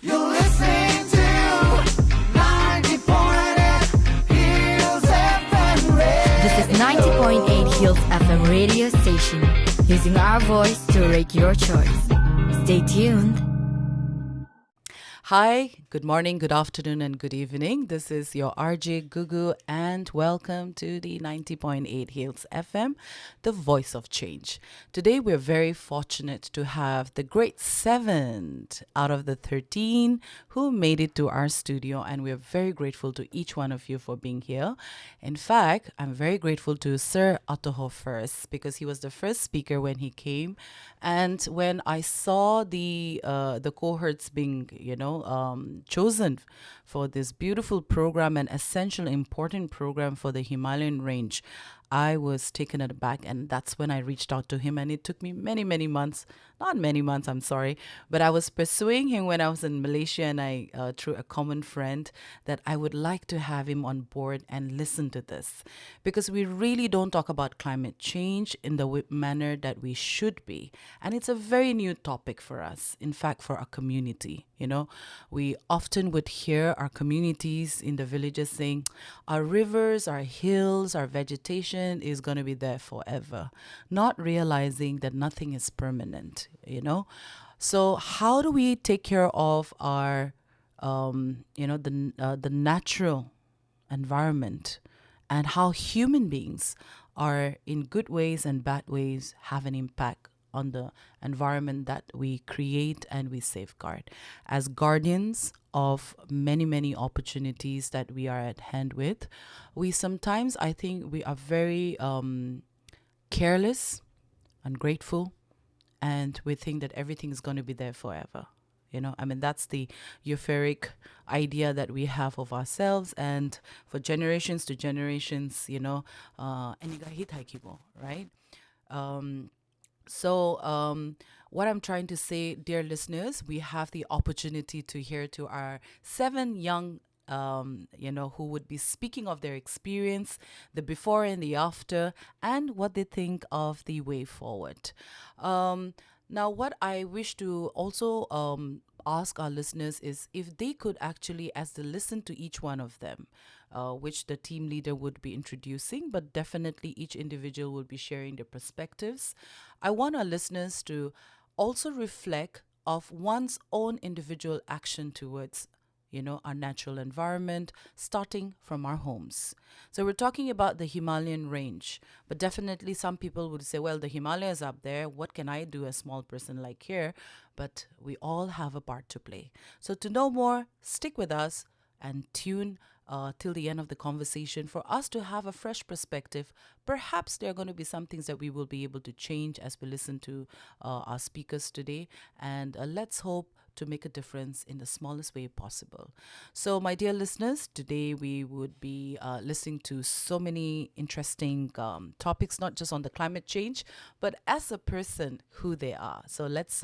You're listening to 90.8 Hills FM Radio. This is 90.8 Hills FM radio station, using our voice to rate your choice. Stay tuned. Hi, good morning, good afternoon, and good evening. This is your RJ Gugu, and welcome to the 90.8 Hills FM, the voice of change. Today, we're very fortunate to have the great 7 out of the 13 who made it to our studio, and we're very grateful to each one of you for being here. In fact, I'm very grateful to Sir Atoho first, because he was the first speaker when he came, and when I saw the cohorts being, chosen for this beautiful program, an essential, important program for the Himalayan range, I was taken aback, and that's when I reached out to him. And it took me many months, I'm sorry, but I was pursuing him when I was in Malaysia, and I through a common friend, that I would like to have him on board and listen to this, because we really don't talk about climate change in the manner that we should be, and it's a very new topic for us. In fact, for our community, we often would hear our communities in the villages saying our rivers, our hills, our vegetation is going to be there forever, not realizing that nothing is permanent, So how do we take care of our, the natural environment, and how human beings are, in good ways and bad ways, have an impact on the environment that we create and we safeguard as guardians of many opportunities that we are at hand with. We sometimes, I think, we are very careless, ungrateful, and we think that everything is going to be there forever. That's the euphoric idea that we have of ourselves, and for generations to generations, right? So what I'm trying to say, dear listeners, we have the opportunity to hear to our 7 young, who would be speaking of their experience, the before and the after, and what they think of the way forward. Now, what I wish to also ask our listeners is if they could actually, as they listen to each one of them, which the team leader would be introducing, but definitely each individual will be sharing their perspectives. I want our listeners to also reflect of one's own individual action towards our natural environment, starting from our homes. So we're talking about the Himalayan range, but definitely some people would say, well, the Himalayas up there, what can I do, a small person like here? But we all have a part to play. So to know more, stick with us and tune till the end of the conversation for us to have a fresh perspective. Perhaps there are going to be some things that we will be able to change as we listen to our speakers today. And let's hope to make a difference in the smallest way possible. So, my dear listeners, today we would be listening to so many interesting topics, not just on the climate change, but as a person, who they are. So, let's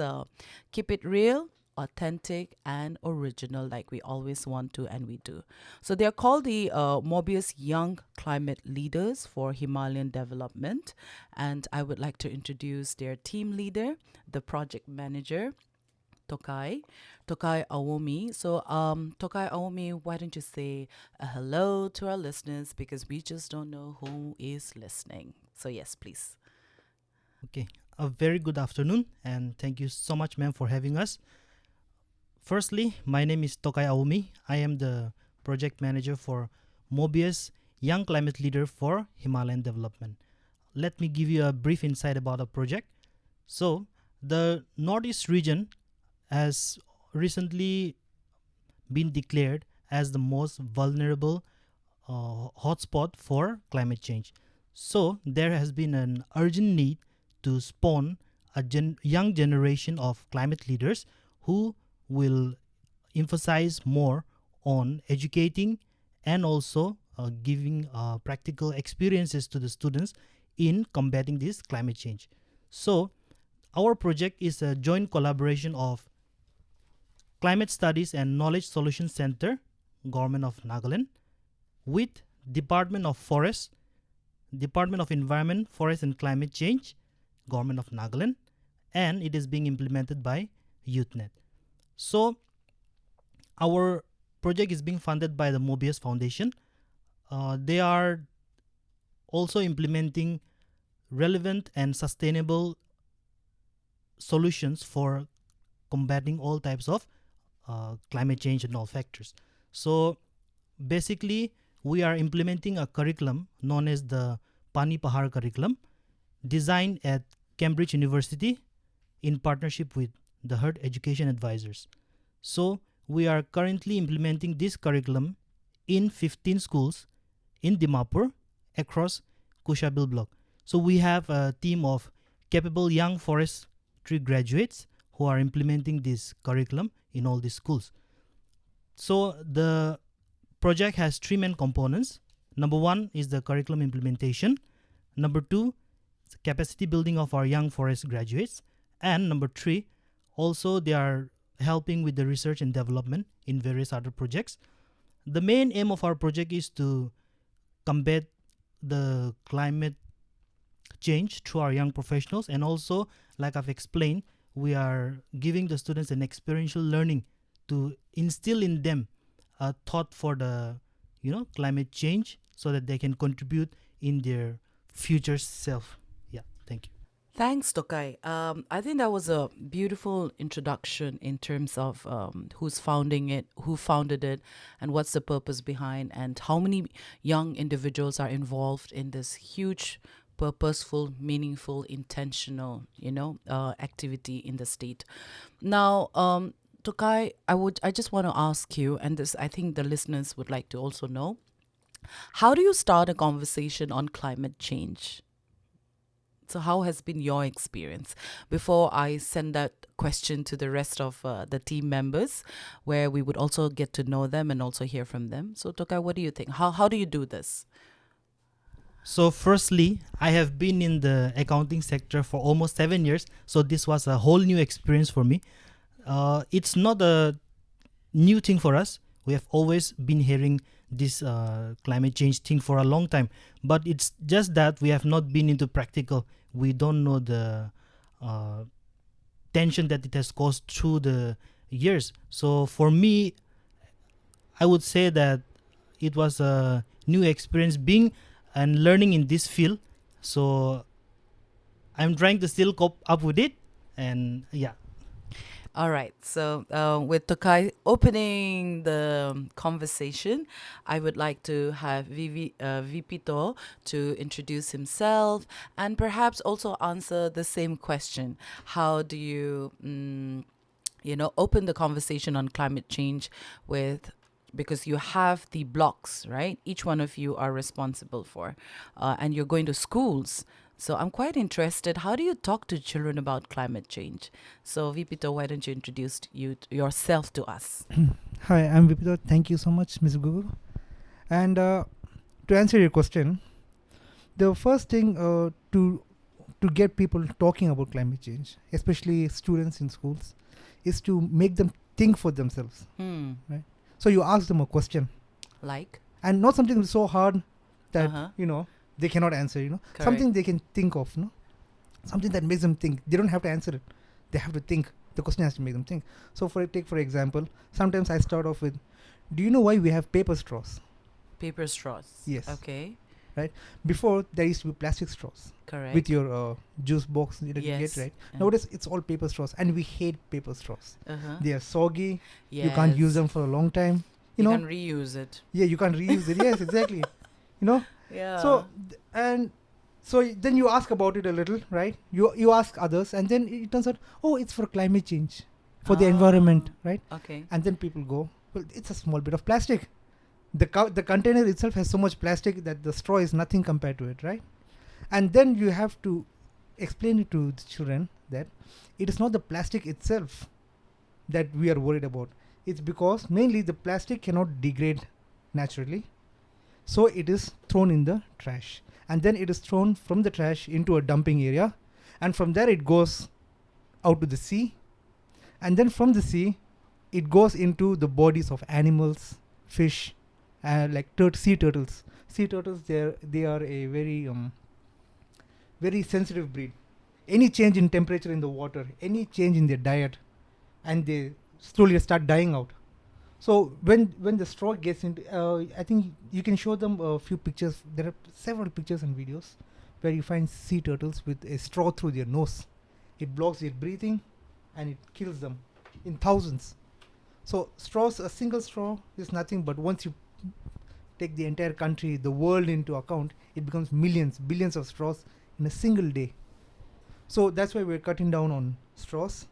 keep it real, authentic, and original, like we always want to, and we do. So they're called the Mobius Young Climate Leaders for Himalayan Development, and I would like to introduce their team leader, the project manager, Tokai Awomi. So Tokai Awomi, why don't you say a hello to our listeners, because we just don't know who is listening. So yes, please. Okay, a very good afternoon, and thank you so much, ma'am, for having us. Firstly, my name is Tokai Awomi. I am the project manager for Mobius Young Climate Leader for Himalayan Development. Let me give you a brief insight about our project. So, the Northeast region has recently been declared as the most vulnerable hotspot for climate change. So, there has been an urgent need to spawn a young generation of climate leaders who will emphasize more on educating and also giving practical experiences to the students in combating this climate change. So our project is a joint collaboration of Climate Studies and Knowledge Solution Center, Government of Nagaland, with Department of Forest, Department of Environment, Forest and Climate Change, Government of Nagaland, and it is being implemented by YouthNet. So our project is being funded by the Mobius Foundation. They are also implementing relevant and sustainable solutions for combating all types of climate change and all factors. So basically, we are implementing a curriculum known as the Pani Pahar curriculum, designed at Cambridge University in partnership with the Herd Education Advisors. So we are currently implementing this curriculum in 15 schools in Dimapur across Kushabil block. So we have a team of capable young forestry graduates who are implementing this curriculum in all these schools. So the project has three main components. Number one is the curriculum implementation. Number two, capacity building of our young forest graduates. And number three, also they are helping with the research and development in various other projects. The main aim of our project is to combat the climate change through our young professionals, and also, like I've explained, we are giving the students an experiential learning to instill in them a thought for the climate change, so that they can contribute in their future self. Yeah, thank you. Thanks, Tokai. I think that was a beautiful introduction in terms of who's founding it, who founded it, and what's the purpose behind, and how many young individuals are involved in this huge, purposeful, meaningful, intentional, activity in the state. Now, Tokai, I just want to ask you, and this I think the listeners would like to also know, how do you start a conversation on climate change? So how has been your experience? Before I send that question to the rest of the team members, where we would also get to know them and also hear from them. So Tokai, what do you think? How do you do this? So firstly, I have been in the accounting sector for almost 7 years. So this was a whole new experience for me. It's not a new thing for us. We have always been hearing this climate change thing for a long time. But it's just that we have not been into practical. We don't know the tension that it has caused through the years. So for me, I would say that it was a new experience being and learning in this field. So I'm trying to still cope up with it. And yeah. All right. So with Tokai opening the conversation, I would like to have Vipito to introduce himself and perhaps also answer the same question. How do you, open the conversation on climate change because you have the blocks, right? Each one of you are responsible for, and you're going to schools. So I'm quite interested. How do you talk to children about climate change? So Vipito, why don't you introduce yourself to us? Hi, I'm Vipito. Thank you so much, Ms. Gugu. And to answer your question, the first thing to get people talking about climate change, especially students in schools, is to make them think for themselves. Right? So you ask them a question. Like? And not something so hard that, they cannot answer, Correct. Something they can think of, something that makes them think. They don't have to answer it. They have to think. The question has to make them think. So for example, sometimes I start off with, do you know why we have paper straws? Paper straws. Yes. Okay. Right? Before, there used to be plastic straws. Correct. With your juice box that you Yes. get, right? Yeah. Nowadays, it's all paper straws. And we hate paper straws. Uh-huh. They are soggy. Yes. You can't use them for a long time. You can reuse it. Yeah, you can't reuse it. Yes, exactly. Yeah. So then you ask about it a little, right? You ask others, and then it turns out, it's for climate change, for the environment, right? Okay. And then people go, well, it's a small bit of plastic. The container itself has so much plastic that the straw is nothing compared to it, right? And then you have to explain it to the children that it is not the plastic itself that we are worried about. It's because mainly the plastic cannot degrade naturally. So it is thrown in the trash. And then it is thrown from the trash into a dumping area. And from there it goes out to the sea. And then from the sea, it goes into the bodies of animals, fish, like sea turtles. Sea turtles, they are a very very sensitive breed. Any change in temperature in the water, any change in their diet, and they slowly start dying out. So when the straw gets into, I think you can show them a few pictures. There are several pictures and videos where you find sea turtles with a straw through their nose. It blocks their breathing, and it kills them in thousands. So straws, a single straw is nothing, but once you take the entire country, the world into account, it becomes millions, billions of straws in a single day. So that's why we're cutting down on straws.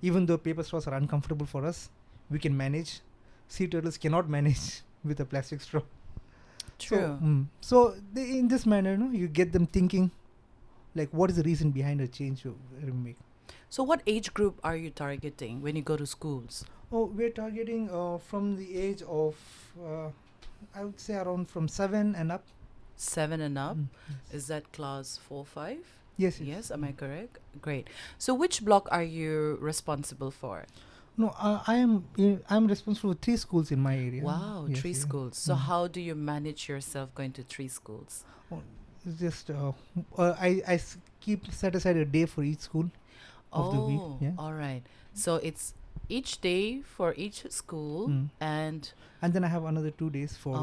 Even though paper straws are uncomfortable for us, we can manage. Sea turtles cannot manage with a plastic straw. True. So in this manner, you get them thinking, like, what is the reason behind a change you make? So what age group are you targeting when you go to schools? Oh, we're targeting from the age of, I would say around from 7 and up. 7 and up. Yes. Is that class 4, 5? Yes. Yes, am I correct? Great. So which block are you responsible for? No, I'm responsible for 3 schools in my area. Wow, Yes, 3 yeah. schools. So how do you manage yourself going to 3 schools? It's just I keep set aside a day for each school of the week. Yeah. All right. So it's each day for each school and And then I have another 2 days for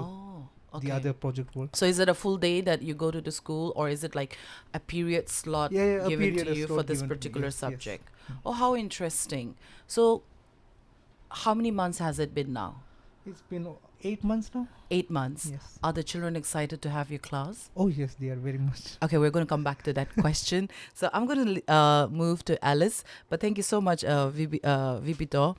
okay. the other project work. So is it a full day that you go to the school, or is it like a period slot Yeah, a given period, to a you for slot this given to me, particular yes, yes. subject? Oh, how interesting. So how many months has it been now? It's been 8 months now. 8 months. Yes. Are the children excited to have your class? Oh yes, they are very much. Okay, we're going to come back to that question. So I'm going to move to Alice, but thank you so much, Vipito.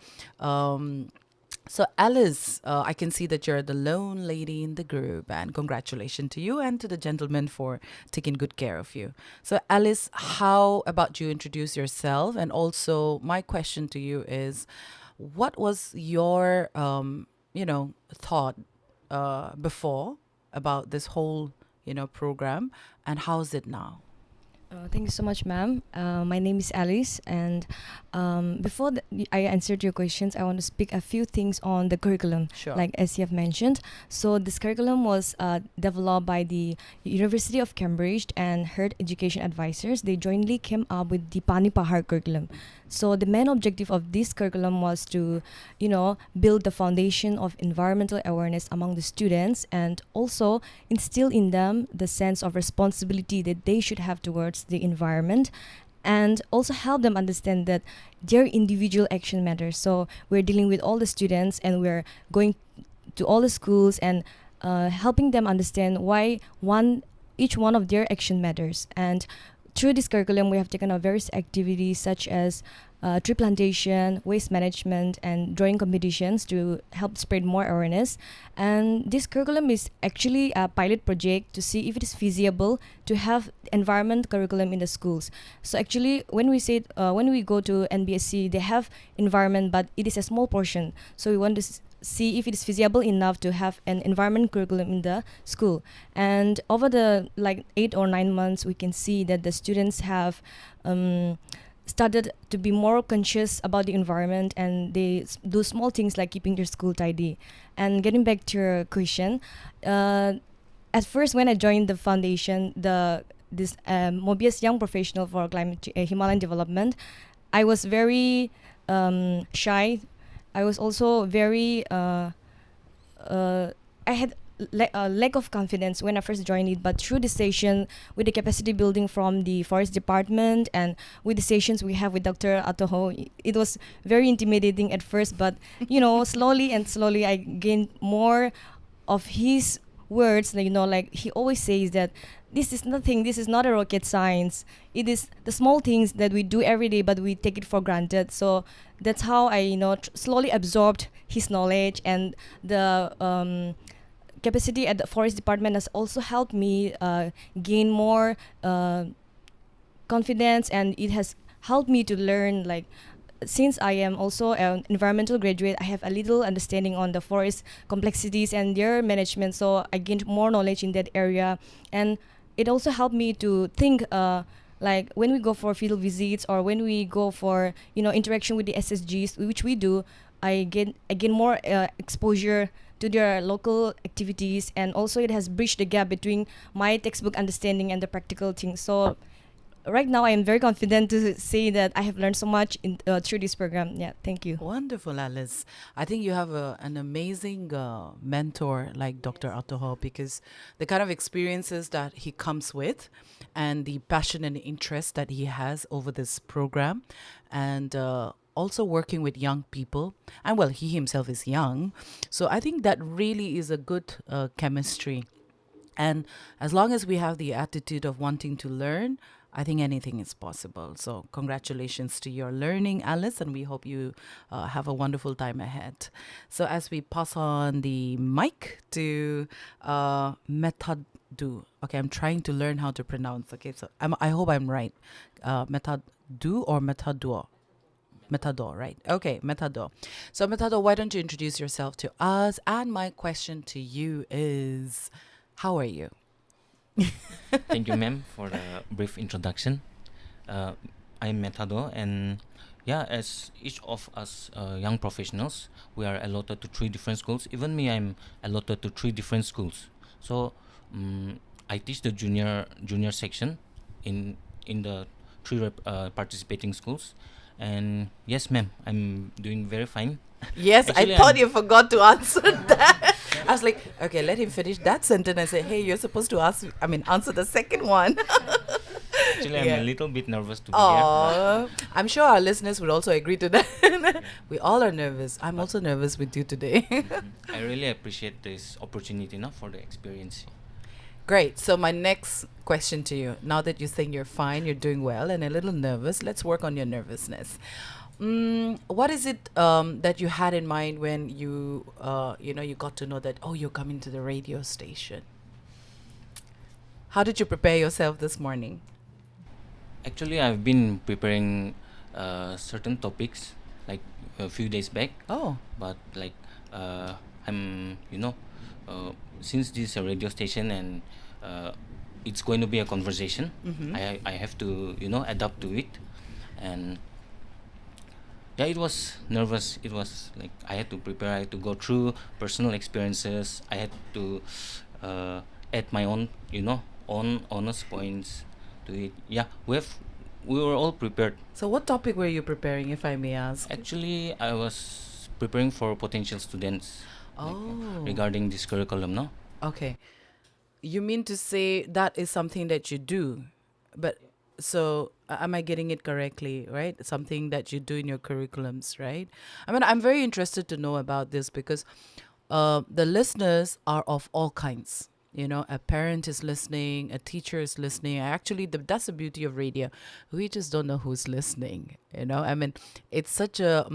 So Alice, I can see that you're the lone lady in the group, and congratulations to you and to the gentleman for taking good care of you. So Alice, how about you introduce yourself? And also my question to you is, what was your, thought before about this whole, program, and how's it now? Thank you so much, ma'am. My name is Alice, and before I answered your questions, I want to speak a few things on the curriculum, Sure. like as you have mentioned. So this curriculum was developed by the University of Cambridge and Herd Education Advisors. They jointly came up with the Pani Pahar curriculum. So the main objective of this curriculum was to, build the foundation of environmental awareness among the students, and also instill in them the sense of responsibility that they should have towards the environment, and also help them understand that their individual action matters. So we're dealing with all the students, and we're going to all the schools and helping them understand why each one of their action matters. And through this curriculum, we have taken up various activities such as tree plantation, waste management, and drawing competitions to help spread more awareness. And this curriculum is actually a pilot project to see if it is feasible to have environment curriculum in the schools. So actually, when we go to NBSC, they have environment, but it is a small portion. So we want to see if it is feasible enough to have an environment curriculum in the school. And over the 8 or 9 months, we can see that the students have started to be more conscious about the environment, and they do small things like keeping their school tidy. And getting back to your question, at first when I joined the foundation, this Mobius Young Professional for Himalayan Development, I was very shy. I was also very I had lack of confidence when I first joined it, but through the session with the capacity building from the forest department and with the sessions we have with Dr. Atoho, it was very intimidating at first, but slowly I gained more of his words. Like he always says that this is nothing, this is not a rocket science, it is the small things that we do every day but we take it for granted. So that's how I slowly absorbed his knowledge, and the capacity at the forest department has also helped me gain more confidence, and it has helped me to learn, since I am also an environmental graduate, I have a little understanding on the forest complexities and their management, so I gained more knowledge in that area. And it also helped me to think when we go for field visits or when we go for interaction with the SSGs, which we do, I gain more exposure to their local activities, and also it has bridged the gap between my textbook understanding and the practical things. So right now I am very confident to say that I have learned so much through this program. Yeah, thank you. Wonderful, Alice. I think you have an amazing mentor like Dr. Atoho, because the kind of experiences that he comes with and the passion and interest that he has over this program, and also working with young people. And well, he himself is young. So I think that really is a good chemistry. And as long as we have the attitude of wanting to learn, I think anything is possible. So, congratulations to your learning, Alice, and we hope you have a wonderful time ahead. So, as we pass on the mic to Metadu. Okay, I'm trying to learn how to pronounce. Okay, so I hope I'm right. Metadu or Metador? Metador, right? Okay, Metador. So, Metador, why don't you introduce yourself to us? And my question to you is, how are you? Thank you, ma'am, for the brief introduction. I'm Metado, and yeah, as each of us young professionals, we are allotted to 3 different schools. Even me, I'm allotted to 3 different schools. So I teach the junior section in the 3 participating schools. And yes, ma'am, I'm doing very fine. Yes, Actually, I thought I'm- you forgot to answer that. I was like, okay, let him finish that sentence. I said, hey, you're supposed to answer the second one. Actually, I'm Yeah. a little bit nervous to be here. Oh, I'm sure our listeners would also agree to that. We all are nervous. I'm also nervous with you today. I really appreciate this opportunity now for the experience. Great. So my next question to you, now that you think you're fine, you're doing well, and a little nervous, let's work on your nervousness. What is it that you had in mind when you you got to know that, oh, you're coming to the radio station? How did you prepare yourself this morning? Actually, I've been preparing certain topics like a few days back, Oh, but like I'm since this is a radio station and it's going to be a conversation, I have to adapt to it. And yeah, it was nervous. It was like I had to prepare. I had to go through personal experiences. I had to add my own own honest points to it. Yeah, we were all prepared. so what topic were you preparing, if I may ask? Actually, I was preparing for potential students Oh, regarding this curriculum. No, okay. You mean to say that is something that you do, but so am I getting it correctly, right? Something that you do in your curriculums, right? I mean, I'm very interested to know about this because the listeners are of all kinds. You know, a parent is listening, a teacher is listening. Actually, that's the beauty of radio. We just don't know who's listening. You know, I mean, it's such a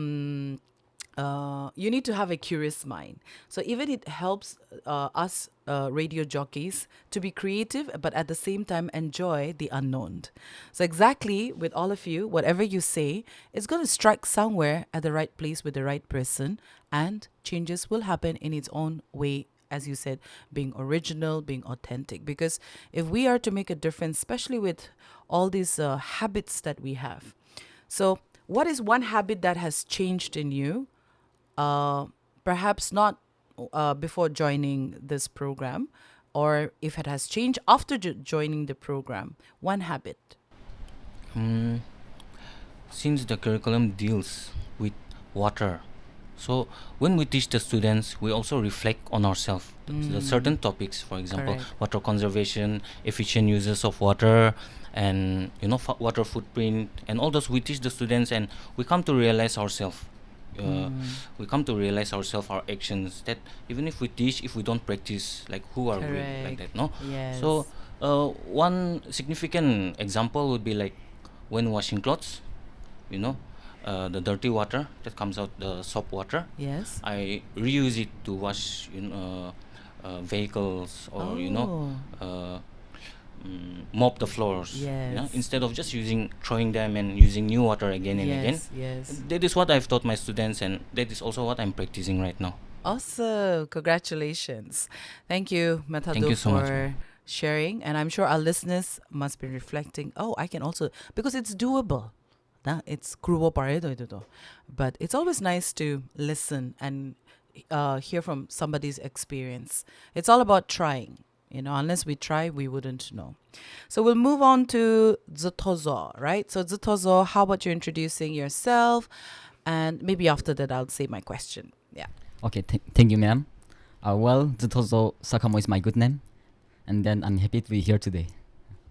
you need to have a curious mind. So even it helps us radio jockeys to be creative, but at the same time enjoy the unknown. So exactly with all of you, whatever you say, it's going to strike somewhere at the right place with the right person, and changes will happen in its own way. As you said, being original, being authentic. Because if we are to make a difference, especially with all these habits that we have. So, what is one habit that has changed in you? Perhaps not before joining this program, or if it has changed after joining the program. One habit. since the curriculum deals with water, so when we teach the students, we also reflect on ourselves. The certain topics, for example, Correct. water conservation, efficient uses of water, and water footprint, and all those we teach the students, and we come to realize ourselves. We come to realize ourselves, our actions. That even if we teach, if we don't practice, like who are we? Like Correct. that, no. Yes. So one significant example would be like when washing clothes, the dirty water that comes out, the soap water, Yes. I reuse it to wash vehicles, or Oh. mop the floors. Yes. Instead of just throwing them and using new water again and again. Yes. Yes. That is what I've taught my students, and that is also what I'm practicing right now. Awesome. Congratulations. Thank you, Matado, Thank you so much, for sharing. And I'm sure our listeners must be reflecting, oh, I can also, because it's doable. It's cruel paredo ito. But it's always nice to listen and hear from somebody's experience. It's all about trying. Unless we try, we wouldn't know. So we'll move on to Zutozo, right? So Zutozo, how about you introducing yourself? And maybe after that, I'll say my question. Yeah. Okay, thank you, ma'am. Well, Zutozo Sakamo is my good name, and then I'm happy to be here today.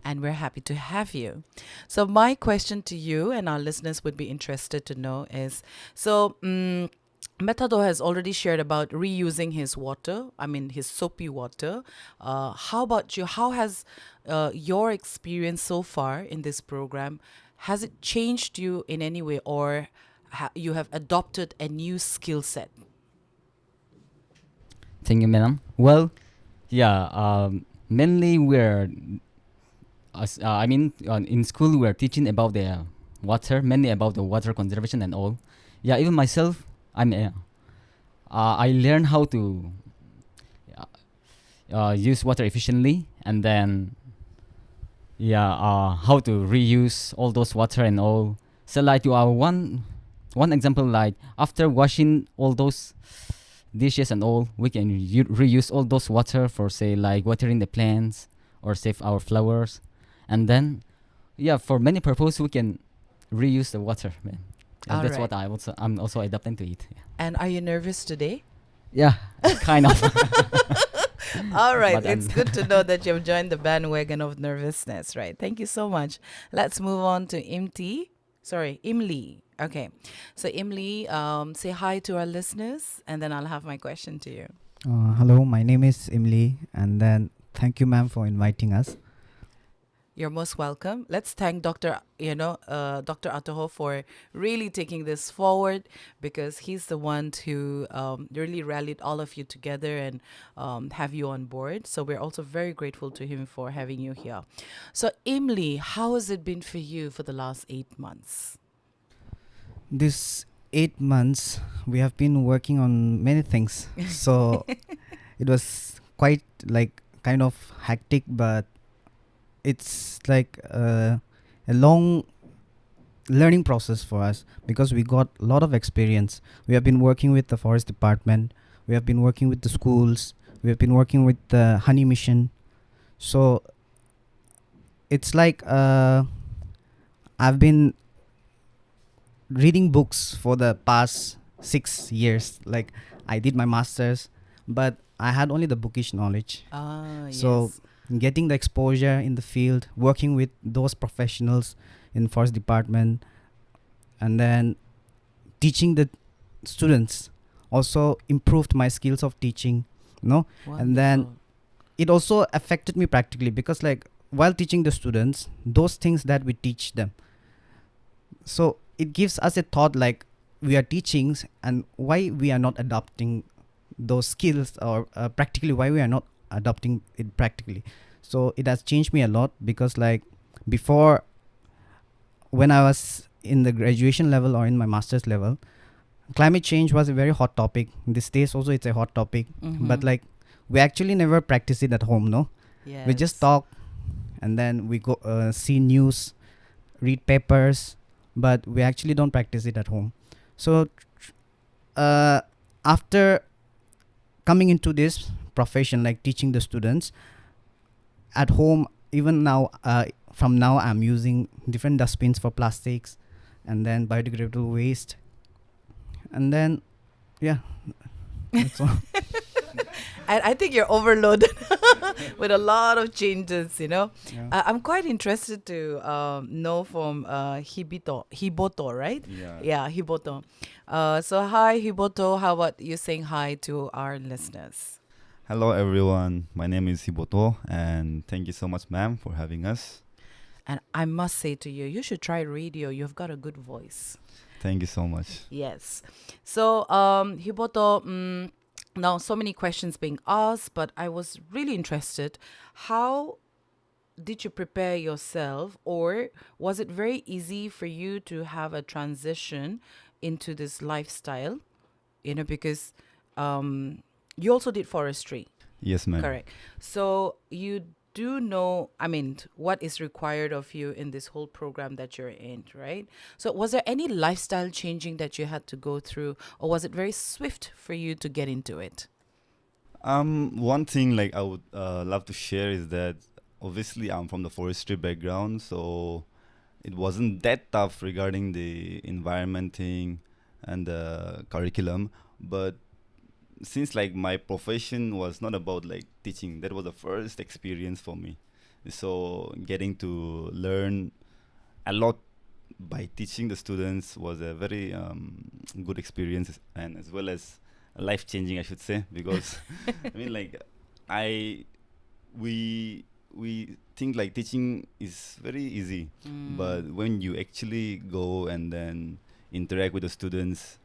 And we're happy to have you. So my question to you and our listeners would be interested to know is, so Metado has already shared about reusing his water, his soapy water. How about you? How has your experience so far in this program, has it changed you in any way, or you have adopted a new skill set? Thank you, madam. Well, mainly in school we're teaching about the water, mainly about the water conservation and all. Yeah, even myself, I learned how to use water efficiently, and then how to reuse all those water and all. So like one example, like after washing all those dishes and all, we can reuse all those water for, say, like watering the plants or save our flowers, and then for many purposes we can reuse the water, man. And that's what I'm also adapting to it. And are you nervous today? Yeah, kind of. All right, But it's good to know that you've joined the bandwagon of nervousness, right? Thank you so much. Let's move on to Imli. Okay, so Imli, say hi to our listeners, and then I'll have my question to you. Hello, my name is Imli, and then thank you, ma'am, for inviting us. You're most welcome. Let's thank Dr. Atoho for really taking this forward, because he's the one who really rallied all of you together and have you on board. So we're also very grateful to him for having you here. So Imli, how has it been for you for the last 8 months? This 8 months, we have been working on many things. So it was quite kind of hectic, but it's like a long learning process for us, because we got a lot of experience. We have been working with the forest department, we have been working with the schools, we have been working with the honey mission. So it's like I've been reading books for the past 6 years. Like I did my master's, but I had only the bookish knowledge. So getting the exposure in the field, working with those professionals in forest department, and then teaching the students also improved my skills of teaching, and then it also affected me practically, because like while teaching the students those things that we teach them, so it gives us a thought like we are teaching, and why we are not adopting those skills, or practically why we are not adopting it practically. So it has changed me a lot, because like before, when I was in the graduation level or in my master's level, climate change was a very hot topic. These days also it's a hot topic, but like we actually never practice it at home. We just talk, and then we go see news, read papers, but we actually don't practice it at home. So after coming into this profession, like teaching the students at home, even now, from now I'm using different dustbins for plastics, and then biodegradable waste, and then that's all. I think you're overloaded with a lot of changes, I'm quite interested to know from Hiboto, right? Yeah, Hiboto. So hi, Hiboto. How about you saying hi to our listeners? Hello, everyone. My name is Hiboto, and thank you so much, ma'am, for having us. And I must say to you, you should try radio. You've got a good voice. Thank you so much. Yes. So, Hiboto, now so many questions being asked, but I was really interested. How did you prepare yourself, or was it very easy for you to have a transition into this lifestyle? Because you also did forestry. Yes, ma'am. Correct. So you do know, what is required of you in this whole program that you're in, right? So was there any lifestyle changing that you had to go through, or was it very swift for you to get into it? One thing like I would love to share is that obviously I'm from the forestry background, so it wasn't that tough regarding the environment thing and the curriculum. But since like my profession was not about like teaching, that was the first experience for me. So getting to learn a lot by teaching the students was a very good experience, and as well as life changing, I should say, because I mean like I we think like teaching is very easy, but when you actually go and then interact with the students,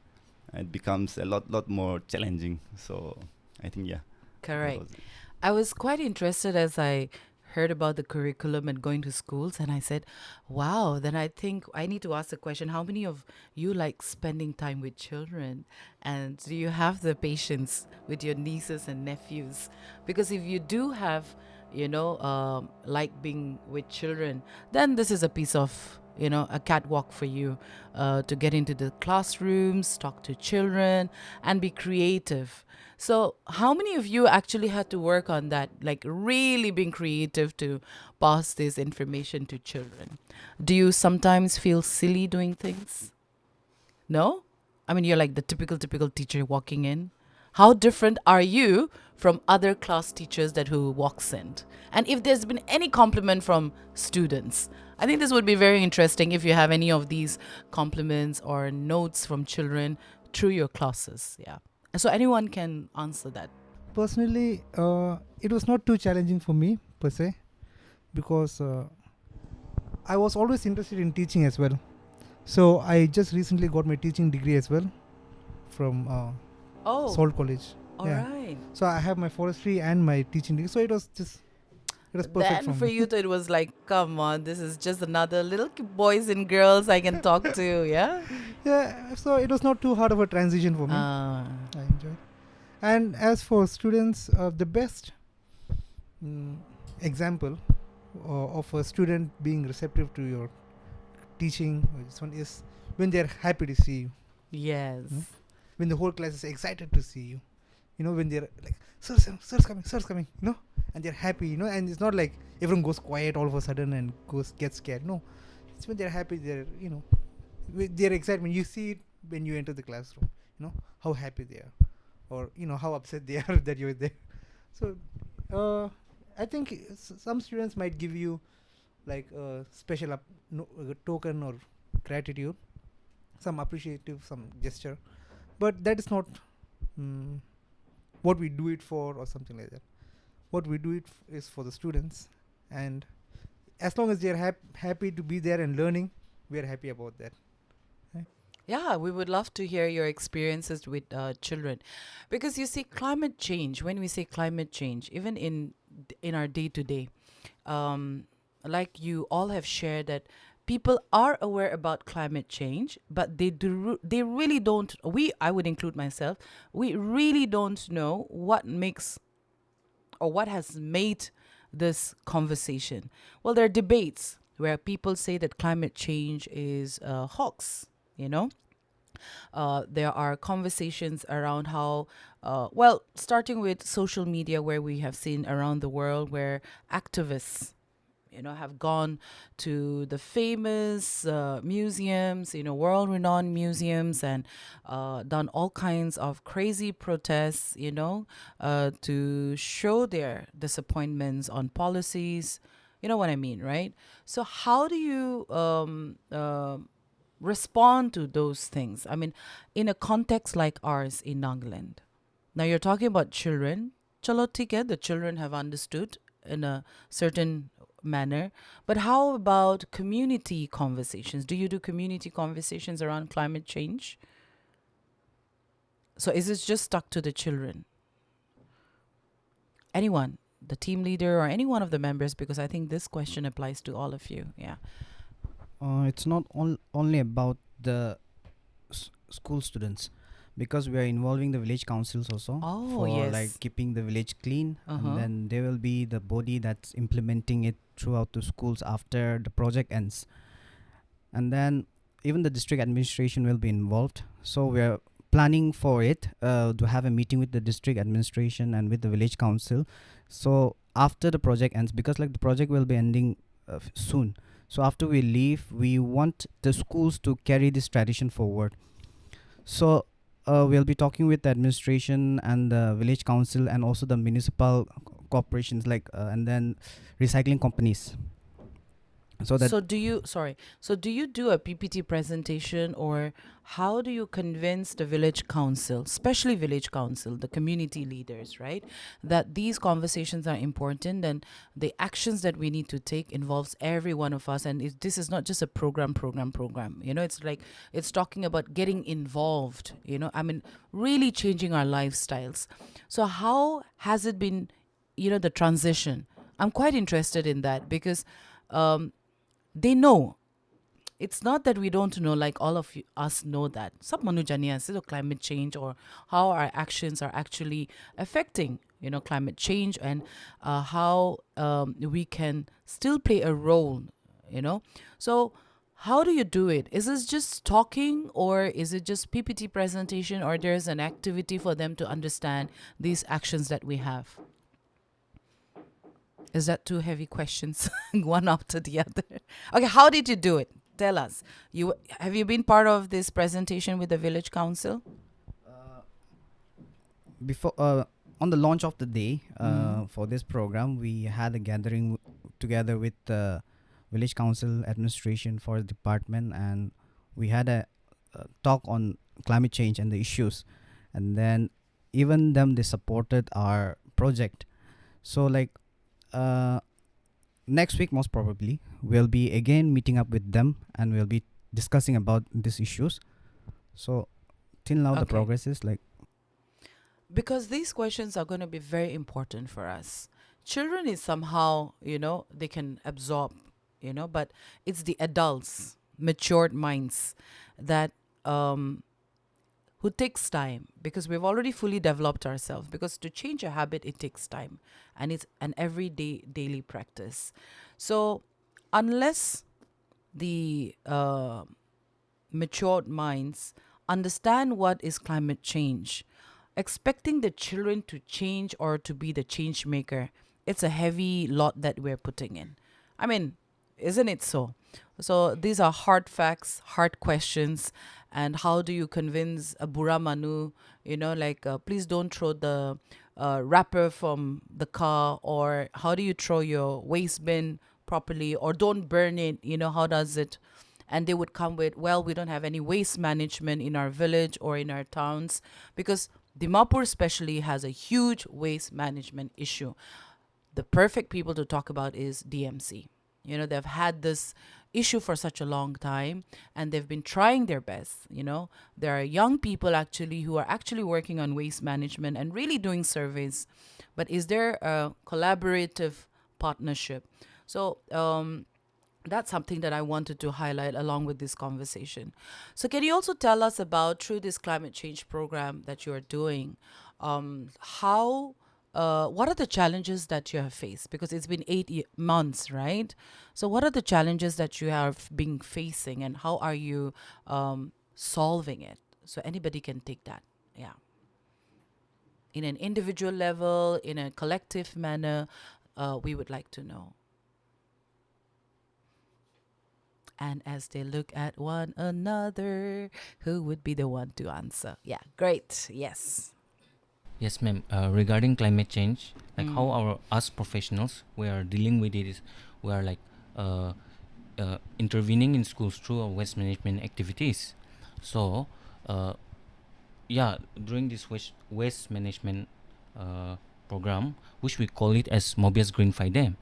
it becomes a lot more challenging. So I think that Correct. was it. I was quite interested as I heard about the curriculum and going to schools, and I said, wow, then I think I need to ask the question, how many of you like spending time with children? And do you have the patience with your nieces and nephews? Because if you do have, like being with children, then this is a piece of, a catwalk for you to get into the classrooms, talk to children, and be creative. So, how many of you actually had to work on that, like really being creative to pass this information to children? Do you sometimes feel silly doing things? No? I mean, you're like the typical teacher walking in. How different are you from other class teachers that who walks in? And if there's been any compliment from students, I think this would be very interesting if you have any of these compliments or notes from children through your classes. Yeah. So anyone can answer that. Personally, it was not too challenging for me per se, because I was always interested in teaching as well. So I just recently got my teaching degree as well from Oh, Salt College. all yeah. right. So I have my forestry and my teaching degree. So it was perfect Then for me. you, it was like, come on, this is just another little boys and girls I can talk to. Yeah. Yeah. So it was not too hard of a transition for me. I enjoyed. And as for students, the best example of a student being receptive to your teaching or this one is when they're happy to see you. Yes. When the whole class is excited to see you. When they're like, sir's coming, and they're happy, and it's not like everyone goes quiet all of a sudden and gets scared. No, it's when they're happy, they're, with their excitement. You see it when you enter the classroom, how happy they are, or, how upset they are that you're there. So, I think some students might give you like a special a token or gratitude, some appreciative, some gesture, but that is not what we do it for or something like that. What we do it is for the students, and as long as they're happy to be there and learning, we are happy about that. Yeah, we would love to hear your experiences with children, because you see, climate change. When we say climate change, even in our day to day, like you all have shared that people are aware about climate change, but they really don't. I would include myself. We really don't know what makes or what has made this conversation. Well, there are debates where people say that climate change is a hoax. There are conversations around how, starting with social media, where we have seen around the world where activists, have gone to the famous museums, world-renowned museums, and done all kinds of crazy protests, to show their disappointments on policies. You know what I mean, right? So how do you respond to those things? I mean, in a context like ours in Nagaland. Now you're talking about children. Chalo theek hai, the children have understood in a certain manner. But how about community conversations? Do you do community conversations around climate change? So is it just stuck to the children? Anyone, the team leader or any one of the members, because I think this question applies to all of you. Yeah. It's not only about the school students, because we are involving the village councils also for yes. like keeping the village clean, Uh-huh. and then there will be the body that's implementing it throughout the schools after the project ends, and then even the district administration will be involved. So we are planning for it to have a meeting with the district administration and with the village council. So after the project ends, because like the project will be ending soon, so after we leave, we want the schools to carry this tradition forward. So we'll be talking with the administration and the village council and also the municipal corporations, like and then recycling companies. So that So do you do a PPT presentation, or how do you convince the village council, especially village council, the community leaders, right, that these conversations are important and the actions that we need to take involves every one of us, and this is not just a program. It's like it's talking about getting involved. Really changing our lifestyles. So how has it been? The transition. I'm quite interested in that because. They know. It's not that we don't know, like all of us know that. Sab manu janiya ase to climate change, or how our actions are actually affecting, climate change, and how we can still play a role, So how do you do it? Is this just talking, or is it just PPT presentation, or there's an activity for them to understand these actions that we have? Is that two heavy questions, one after the other? Okay, how did you do it? Tell us. Have you been part of this presentation with the village council? before on the launch of the day for this program, we had a gathering together with the village council administration for the department, and we had a talk on climate change and the issues, and then even them, they supported our project. So like next week most probably we'll be again meeting up with them, and we'll be discussing about these issues. So till now the Okay. progress is like Because these questions are going to be very important for us. Children is somehow, they can absorb, but it's the adults, matured minds that who takes time, because we've already fully developed ourselves. Because to change a habit, it takes time, and it's an everyday daily practice. So unless the matured minds understand what is climate change, expecting the children to change or to be the change maker, it's a heavy lot that we're putting in. I mean, isn't it so? So these are hard facts, hard questions. And how do you convince a Bura Manu, please don't throw the wrapper from the car, or how do you throw your waste bin properly, or don't burn it, how does it? And they would come with, well, we don't have any waste management in our village or in our towns, because Dimapur especially has a huge waste management issue. The perfect people to talk about is DMC. They've had this issue for such a long time, and they've been trying their best. There are young people actually who are actually working on waste management and really doing surveys. But is there a collaborative partnership? So that's something that I wanted to highlight along with this conversation. So can you also tell us about, through this climate change program that you're doing, what are the challenges that you have faced? Because it's been 8 months, right? So what are the challenges that you have been facing, and how are you solving it? So anybody can take that. Yeah. In an individual level, in a collective manner, we would like to know. And as they look at one another, who would be the one to answer? Yeah, great. Yes. Yes, ma'am. Regarding climate change, like how us professionals we are dealing with it is, we are like intervening in schools through our waste management activities. So, during this waste management program, which we call it as Mobius Green Friday.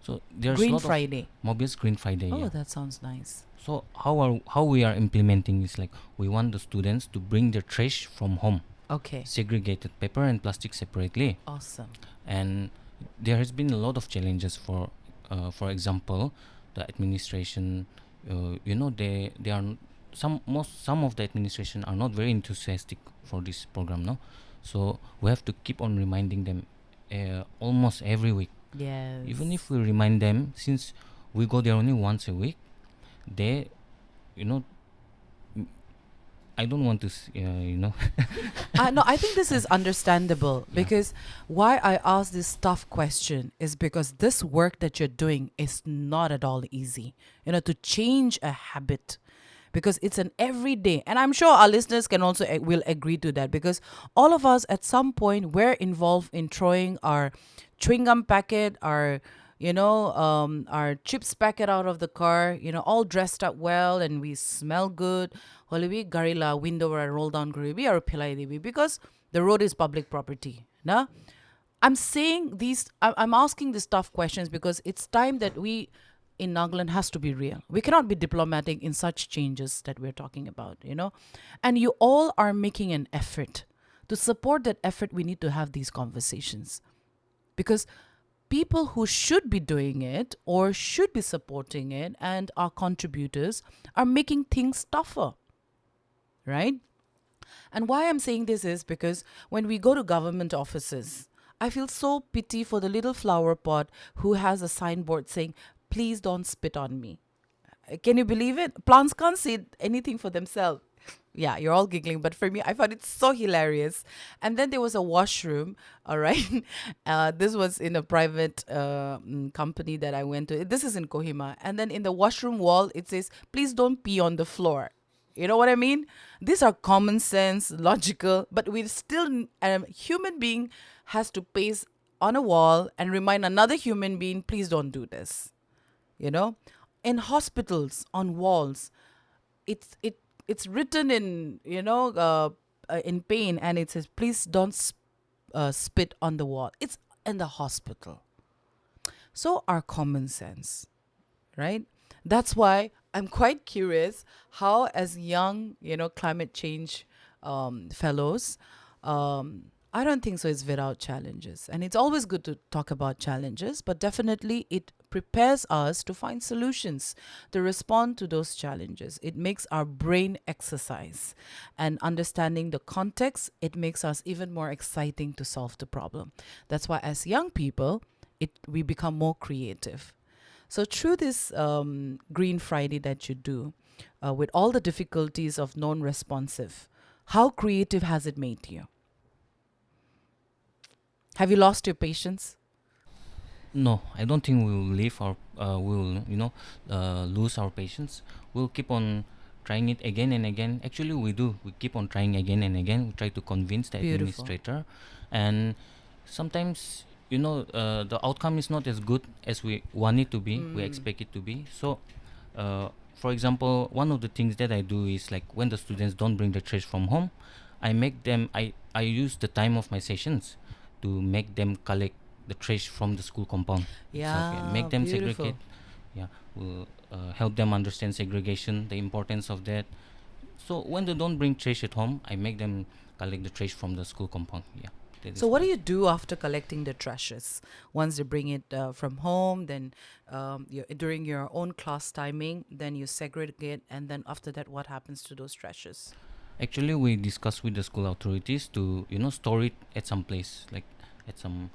So there's Green lot Friday. of Mobius Green Friday. Oh, yeah. that sounds nice. So how we are implementing is like, we want the students to bring their trash from home, Okay. segregated paper and plastic separately. Awesome. And there has been a lot of challenges for example, the administration. They are some of the administration are not very enthusiastic for this program, no. So we have to keep on reminding them almost every week. Yes. Even if we remind them, since we go there only once a week, they, I don't want to, No, I think this is understandable Yeah. because why I ask this tough question is because this work that you're doing is not at all easy. To change a habit because it's an everyday, and I'm sure our listeners can also will agree to that because all of us at some point we're involved in throwing our chewing gum packet, our chips packet out of the car, all dressed up well and we smell good. Holibi garila window or roll down gribi or pilai dibi because the road is public property. Na? I'm saying I'm asking these tough questions because it's time that we in Nagaland has to be real. We cannot be diplomatic in such changes that we're talking about, And you all are making an effort. To support that effort, we need to have these conversations. Because people who should be doing it or should be supporting it and are contributors are making things tougher, right? And why I'm saying this is because when we go to government offices, I feel so pity for the little flower pot who has a signboard saying, please don't spit on me. Can you believe it? Plants can't say anything for themselves. Yeah, you're all giggling, but for me, I found it so hilarious. And then there was a washroom, all right? This was in a private company that I went to. This is in Kohima. And then in the washroom wall, it says, please don't pee on the floor. You know what I mean? These are common sense, logical, but we still, a human being has to pace on a wall and remind another human being, please don't do this. In hospitals, on walls, it's written in in pain, and it says please don't spit on the wall. It's in the hospital. So our common sense, right? That's why I'm quite curious how, as young climate change fellows, I don't think so it's without challenges, and it's always good to talk about challenges, but definitely it prepares us to find solutions to respond to those challenges. It makes our brain exercise, and understanding the context, it makes us even more exciting to solve the problem. That's why as young people, we become more creative. So through this Green Friday that you do, with all the difficulties of non-responsive, how creative has it made you? Have you lost your patience? No, I don't think lose our patience. We'll keep on trying it again and again. Actually, we do. We keep on trying again and again. We try to convince the Beautiful. administrator, and sometimes the outcome is not as good as we want it to be. We expect it to be. So, for example, one of the things that I do is like when the students don't bring the trash from home, I use the time of my sessions to make them collect the trash from the school compound. Yeah, Make them beautiful. segregate. Yeah, we'll help them understand segregation, the importance of that. So when they don't bring trash at home, I make them collect the trash from the school compound. Yeah. So what do you do after collecting the trashes? Once you bring it from home, then during your own class timing, then you segregate, and then after that, what happens to those trashes? Actually, we discuss with the school authorities to store it at some place, like at some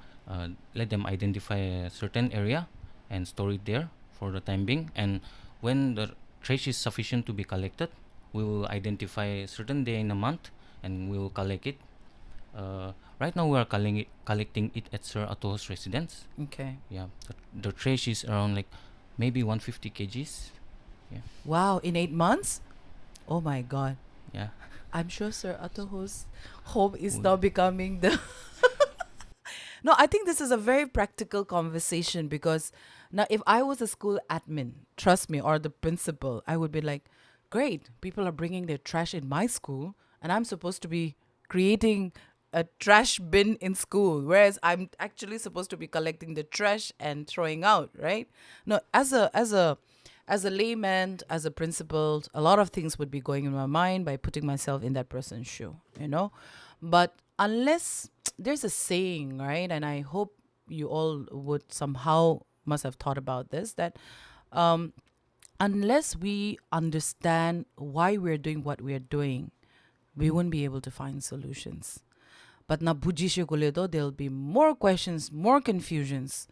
let them identify a certain area and store it there for the time being. And when the trash is sufficient to be collected, we will identify a certain day in a month and we will collect it. Right now we are collecting it at Sir Ato's residence. Okay. Yeah, the trash is around like maybe 150 kgs. Yeah. Wow, in 8 months? Oh my God. Yeah. I'm sure Sir Atoho's home is now becoming the... No, I think this is a very practical conversation because now if I was a school admin, trust me, or the principal, I would be like, great, people are bringing their trash in my school and I'm supposed to be creating a trash bin in school, whereas I'm actually supposed to be collecting the trash and throwing out, right? No, as a layman, as a principal, a lot of things would be going in my mind by putting myself in that person's shoe, But unless there's a saying, right? And I hope you all would somehow must have thought about this, that unless we understand why we're doing what we're doing, we won't be able to find solutions. But na bujishe kuledo, there'll be more questions, more confusions.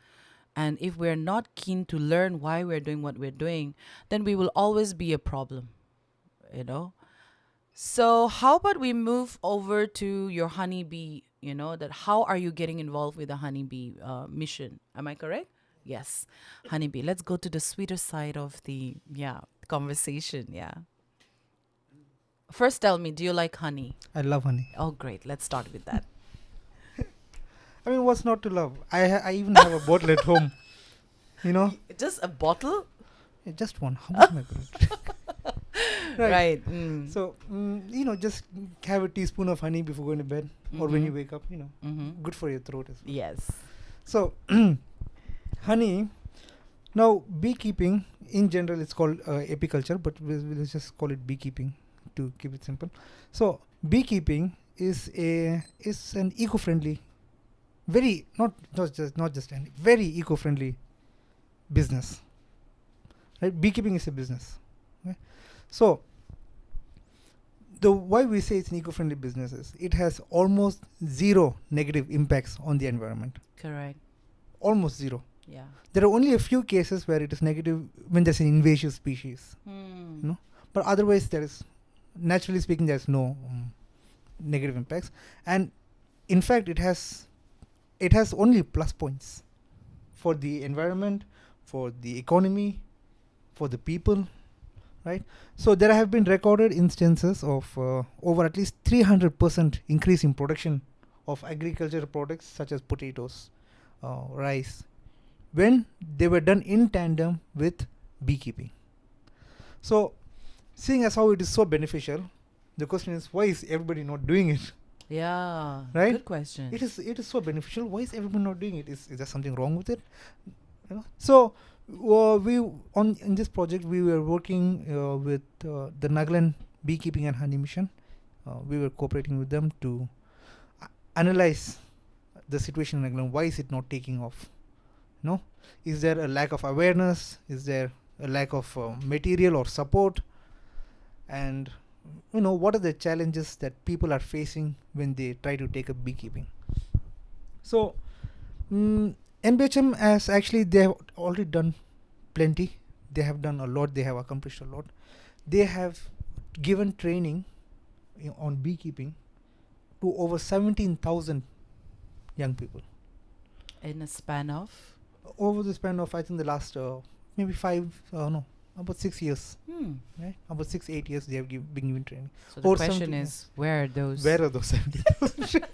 And if we're not keen to learn why we're doing what we're doing, then we will always be a problem, So how about we move over to your honeybee? That how are you getting involved with the honeybee mission? Am I correct? Yes, honeybee. Let's go to the sweeter side of the conversation. Yeah. First, tell me, do you like honey? I love honey. Oh, great. Let's start with that. I mean, what's not to love? I even have a bottle at home. Just a bottle, Yeah, just one. How much am I going to drink? right? So, just have a teaspoon of honey before going to bed or when you wake up, good for your throat as well. Yes. So, honey, now beekeeping in general it's called apiculture, but we'll just call it beekeeping to keep it simple. So, beekeeping is an eco-friendly, not just any, very eco-friendly business. Right? Beekeeping is a business. Right? So, the why we say it's an eco-friendly business is it has almost zero negative impacts on the environment. Correct. Almost zero. Yeah. There are only a few cases where it is negative when there's an invasive species. But otherwise, naturally speaking, there's no negative impacts. And in fact, it has only plus points for the environment, for the economy, for the people, right? So there have been recorded instances of over at least 300% increase in production of agricultural products such as potatoes, rice, when they were done in tandem with beekeeping. So, seeing as how it is so beneficial, the question is, why is everybody not doing it? Yeah. Right? Good question. It is so beneficial. Why is everyone not doing it? Is there something wrong with it? So, in this project we were working with the Nagaland Beekeeping and Honey Mission. We were cooperating with them to analyze the situation in Nagaland. Why is it not taking off? Is there a lack of awareness? Is there a lack of material or support? And what are the challenges that people are facing when they try to take up beekeeping? So, NBHM has they have already done plenty. They have done a lot. They have accomplished a lot. They have given training on beekeeping to over 17,000 young people. In a span of? Over the span of, I think, the last maybe about 6 years. Right? About 6-8 years they have been given training. So the question is, where are those 17,000?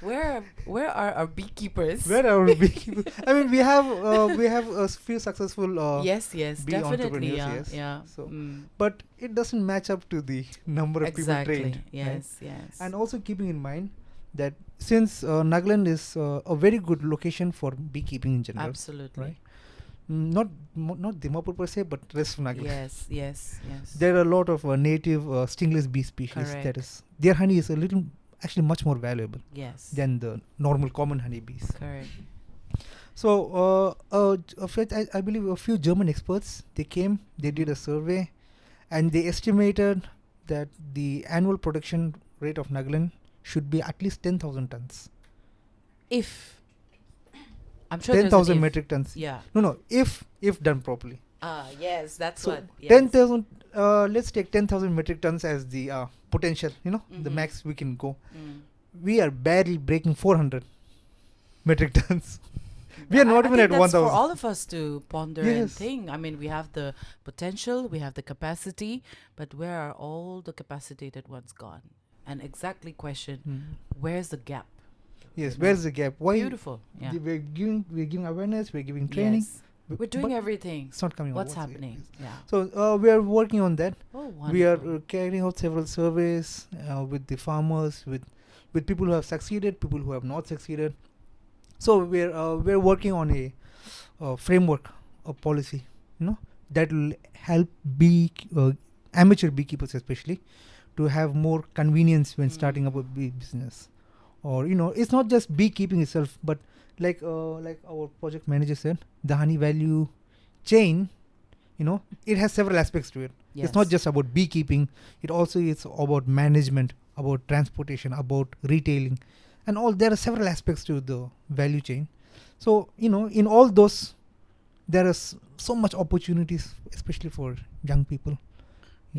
where are our beekeepers? Where are our beekeepers? I mean, we have a few successful yes, bee definitely, entrepreneurs, yeah. So, but it doesn't match up to the number of people trained. Yes, right? yes. And also keeping in mind that since Nagaland is a very good location for beekeeping in general. Absolutely. Right? Not Dimapur per se, but rest of Nagaland. Yes. There are a lot of native stingless bee species. Correct. That is, their honey is actually much more valuable than the normal common honeybees. Correct. So, I believe a few German experts, they came, they did a survey, and they estimated that the annual production rate of Nagaland should be at least 10,000 tons. I'm sure 10,000 metric tons. Yeah. No, if done properly. Yes, that's so what. Yes. 10,000. Let's take 10,000 metric tons as the potential. The max we can go. We are barely breaking 400 metric tons. We are not even at 1,000. For all of us to ponder and Yes. think. I mean, we have the potential, we have the capacity, but where are all the capacitated ones gone? And exactly question, where's the gap? Yes, where's the gap? Why? Beautiful. Yeah. We're giving awareness. We're giving training. Yes. We're doing everything. It's not coming. What's happening? Yeah. So we are working on that. Oh, wonderful. We are carrying out several surveys with the farmers, with people who have succeeded, people who have not succeeded. So we're working on a framework, a policy, that will help amateur beekeepers especially to have more convenience when starting up a bee business. Or it's not just beekeeping itself, but like our project manager said, the honey value chain, it has several aspects to it. Yes. It's not just about beekeeping; it also is about management, about transportation, about retailing, and all. There are several aspects to the value chain. So in all those, there is so much opportunities, especially for young people.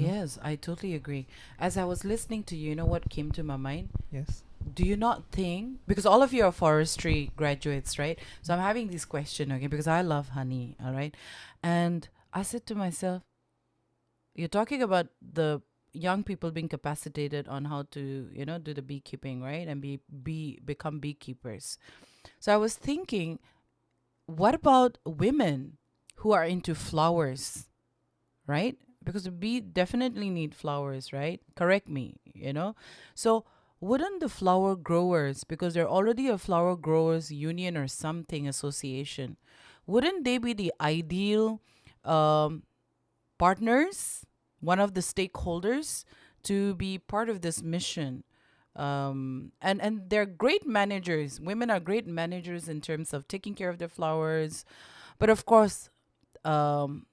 Yes, I totally agree. As I was listening to you, you know what came to my mind? Yes. Do you not think, because all of you are forestry graduates, right? So I'm having this question, okay, because I love honey, all right? And I said to myself, you're talking about the young people being capacitated on how to, do the beekeeping, right? And become beekeepers. So I was thinking, what about women who are into flowers, right? Because the bee definitely need flowers, right? Correct me. So wouldn't the flower growers, because they're already a flower growers union or something association, wouldn't they be the ideal um, partners, one of the stakeholders to be part of this mission? And they're great managers. Women are great managers in terms of taking care of their flowers, but of course, um,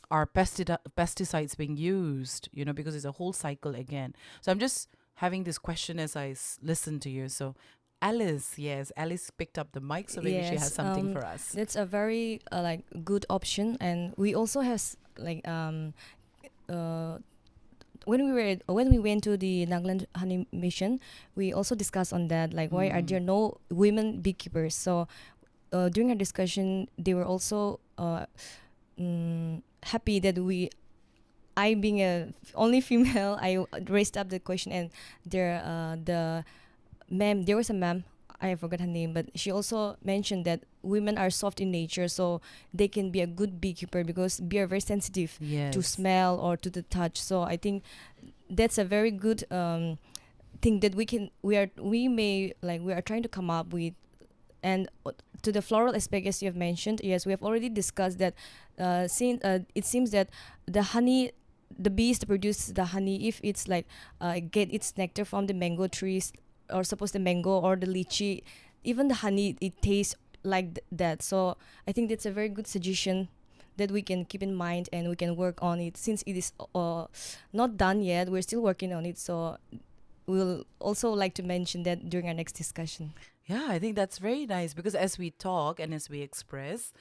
are pesticides being used, because it's a whole cycle again. So I'm just having this question as I listen to you. So Alice, yes, Alice picked up the mic, so maybe she has something for us. That's a very good option, and we also have when we went to the Nagaland Honey Mission, we also discussed on that, like why are there no women beekeepers? So during our discussion, they were also happy that I being a only female, I raised up the question, and there was a ma'am, I forgot her name, but she also mentioned that women are soft in nature, so they can be a good beekeeper because bees are very sensitive to smell or to the touch. So I think that's a very good thing that we are trying to come up with. And to the floral aspect, as you have mentioned, yes, we have already discussed that. Since it seems that the bees that produce the honey, if it's get its nectar from the mango trees, or suppose the mango or the lychee, even the honey, it tastes like that. So I think that's a very good suggestion that we can keep in mind, and we can work on it. Since it is not done yet, we're still working on it. So we'll also like to mention that during our next discussion. Yeah, I think that's very nice, because as we talk and as we express,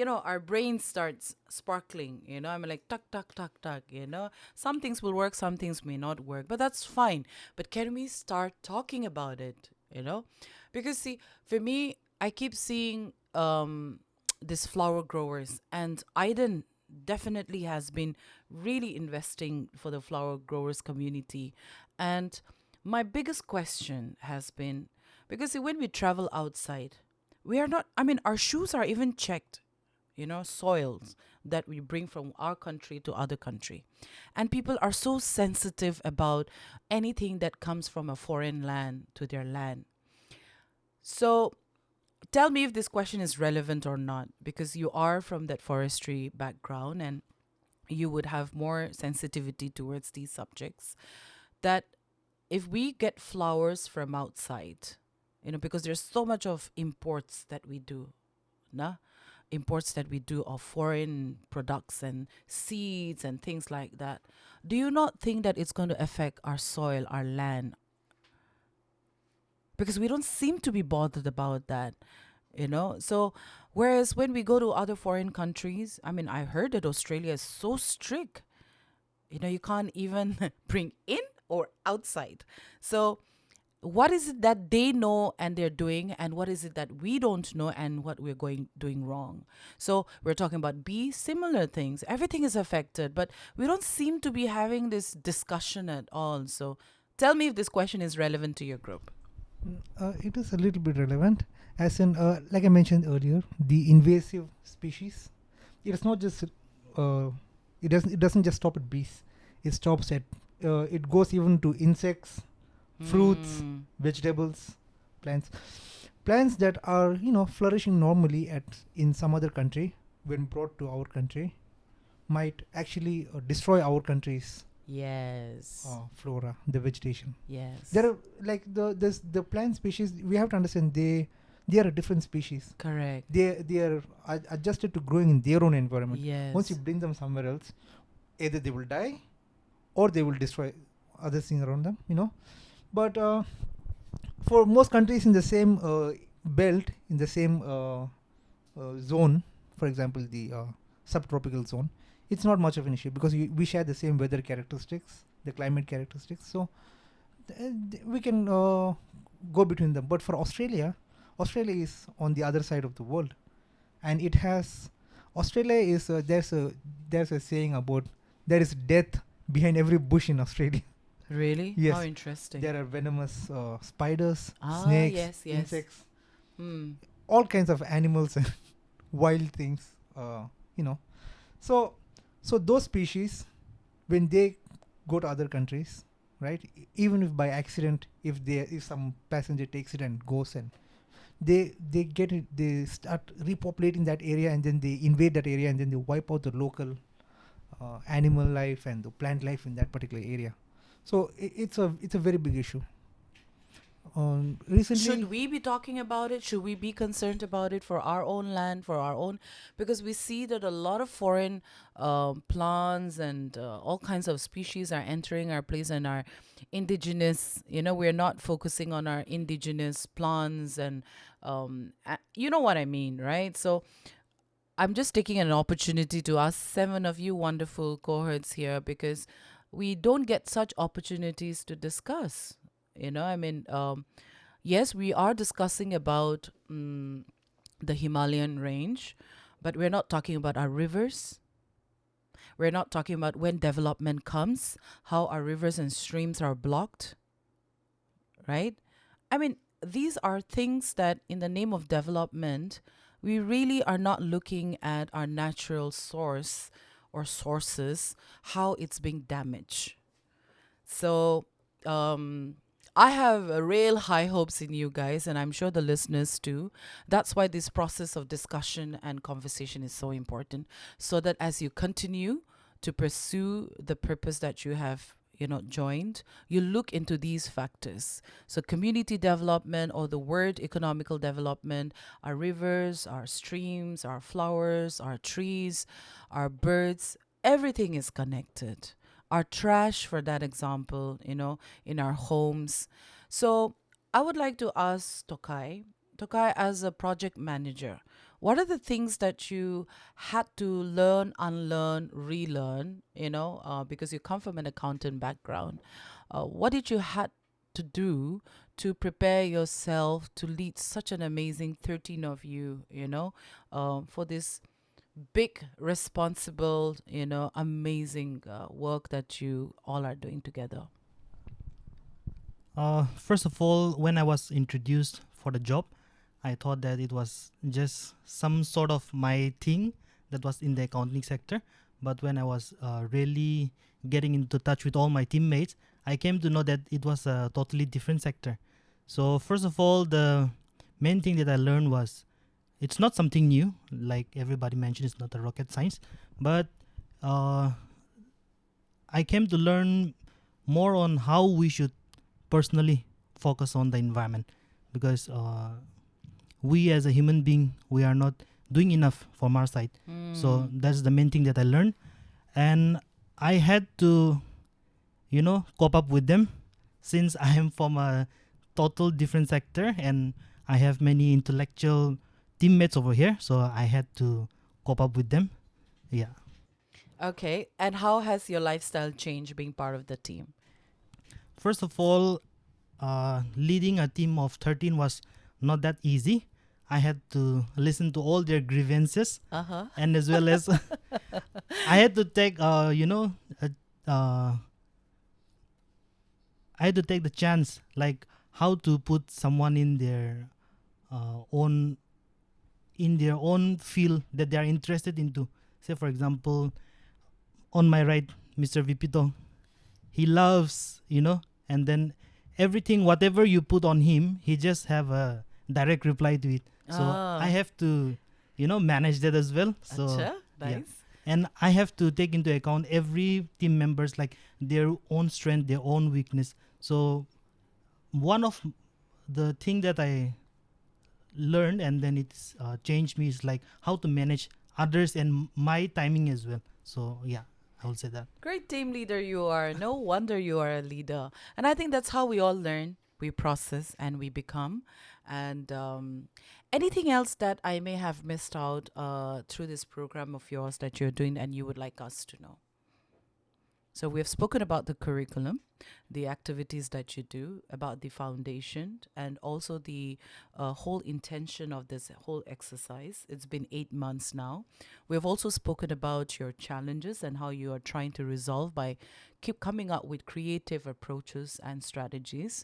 our brain starts sparkling, I'm like, tuck, tuck, tuck, tuck, Some things will work, some things may not work, but that's fine. But can we start talking about it, Because, see, for me, I keep seeing these flower growers, and Aiden definitely has been really investing for the flower growers community. And my biggest question has been, because see, when we travel outside, we are not, our shoes are even checked, soils that we bring from our country to other country. And people are so sensitive about anything that comes from a foreign land to their land. So tell me if this question is relevant or not, because you are from that forestry background and you would have more sensitivity towards these subjects. That if we get flowers from outside, because there's so much of imports that we do, imports that we do of foreign products and seeds and things like that. Do you not think that it's going to affect our soil, our land? Because we don't seem to be bothered about that, So, whereas when we go to other foreign countries, I heard that Australia is so strict. You can't even bring in or outside. So, what is it that they know and they're doing, and what is it that we don't know and what we're doing wrong? So we're talking about bees, similar things. Everything is affected, but we don't seem to be having this discussion at all. So tell me if this question is relevant to your group. It is a little bit relevant, as in, like I mentioned earlier, the invasive species. It's not just it doesn't just stop at bees. It stops at it goes even to insects, fruits, vegetables, plants that are flourishing normally in some other country, when brought to our country, might actually destroy our country's flora, the vegetation. Yes. There are the plant species. We have to understand they are a different species. Correct. They are adjusted to growing in their own environment. Yes. Once you bring them somewhere else, either they will die or they will destroy other things around them. But for most countries in the same belt, in the same zone, for example, the subtropical zone, it's not much of an issue because we share the same weather characteristics, the climate characteristics. So we can go between them. But for Australia, Australia is on the other side of the world, and it has Australia is there's a saying about there is death behind every bush in Australia. Really? Yes. How interesting. There are venomous spiders, Ah, snakes, yes, yes. insects, Hmm. all kinds of animals and wild things. You know, so those species, when they go to other countries, right? Even if by accident, if some passenger takes it and goes, and they start repopulating that area, and then they invade that area, and then they wipe out the local animal life and the plant life in that particular area. So it's a very big issue. Recently, Should we be talking about it? Should we be concerned about it for our own land, for our own? Because we see that a lot of foreign plants and all kinds of species are entering our place, and our indigenous, we're not focusing on our indigenous plants, and you know what I mean, right? So I'm just taking an opportunity to ask 7 of you wonderful cohorts here, because we don't get such opportunities to discuss. Yes, we are discussing about the Himalayan range, but we're not talking about our rivers. We're not talking about when development comes, how our rivers and streams are blocked, right? These are things that in the name of development, we really are not looking at our natural source or sources, how it's being damaged. So I have real high hopes in you guys, and I'm sure the listeners too. That's why this process of discussion and conversation is so important, so that as you continue to pursue the purpose that you have joined, you look into these factors. So community development, or the word economical development, our rivers, our streams, our flowers, our trees, our birds, everything is connected. Our trash, for that example, in our homes. So I would like to ask Tokai, as a project manager, what are the things that you had to learn, unlearn, relearn, because you come from an accountant background? What did you had to do to prepare yourself to lead such an amazing 13 of you, for this big, responsible, amazing work that you all are doing together? First of all, when I was introduced for the job, I thought that it was just some sort of my thing that was in the accounting sector. But when I was really getting into touch with all my teammates, I came to know that it was a totally different sector. So first of all, the main thing that I learned was it's not something new. Like everybody mentioned, it's not a rocket science. But I came to learn more on how we should personally focus on the environment, because we as a human being, we are not doing enough from our side. So that's the main thing that I learned. And I had to, cope up with them, since I am from a total different sector and I have many intellectual teammates over here. So I had to cope up with them. Yeah. Okay. And how has your lifestyle changed being part of the team? First of all, leading a team of 13 was not that easy. I had to listen to all their grievances, and as well as I had to take, I had to take the chance, like how to put someone in their own field that they are interested into. Say, for example, on my right, Mr. Vipito, he loves, and then everything, whatever you put on him, he just have a direct reply to it. So I have to, manage that as well. So Achha, nice. yeah. And I have to take into account every team members, like their own strength, their own weakness. So one of the thing that I learned, and then it's changed me, is like how to manage others and my timing as well. So yeah, I will say that. Great team leader you are. No wonder you are a leader. And I think that's how we all learn, we process, and we become. And anything else that I may have missed out through this program of yours that you're doing and you would like us to know? So we have spoken about the curriculum, the activities that you do, about the foundation, and also the whole intention of this whole exercise. It's been 8 months now. We have also spoken about your challenges and how you are trying to resolve by keep coming up with creative approaches and strategies.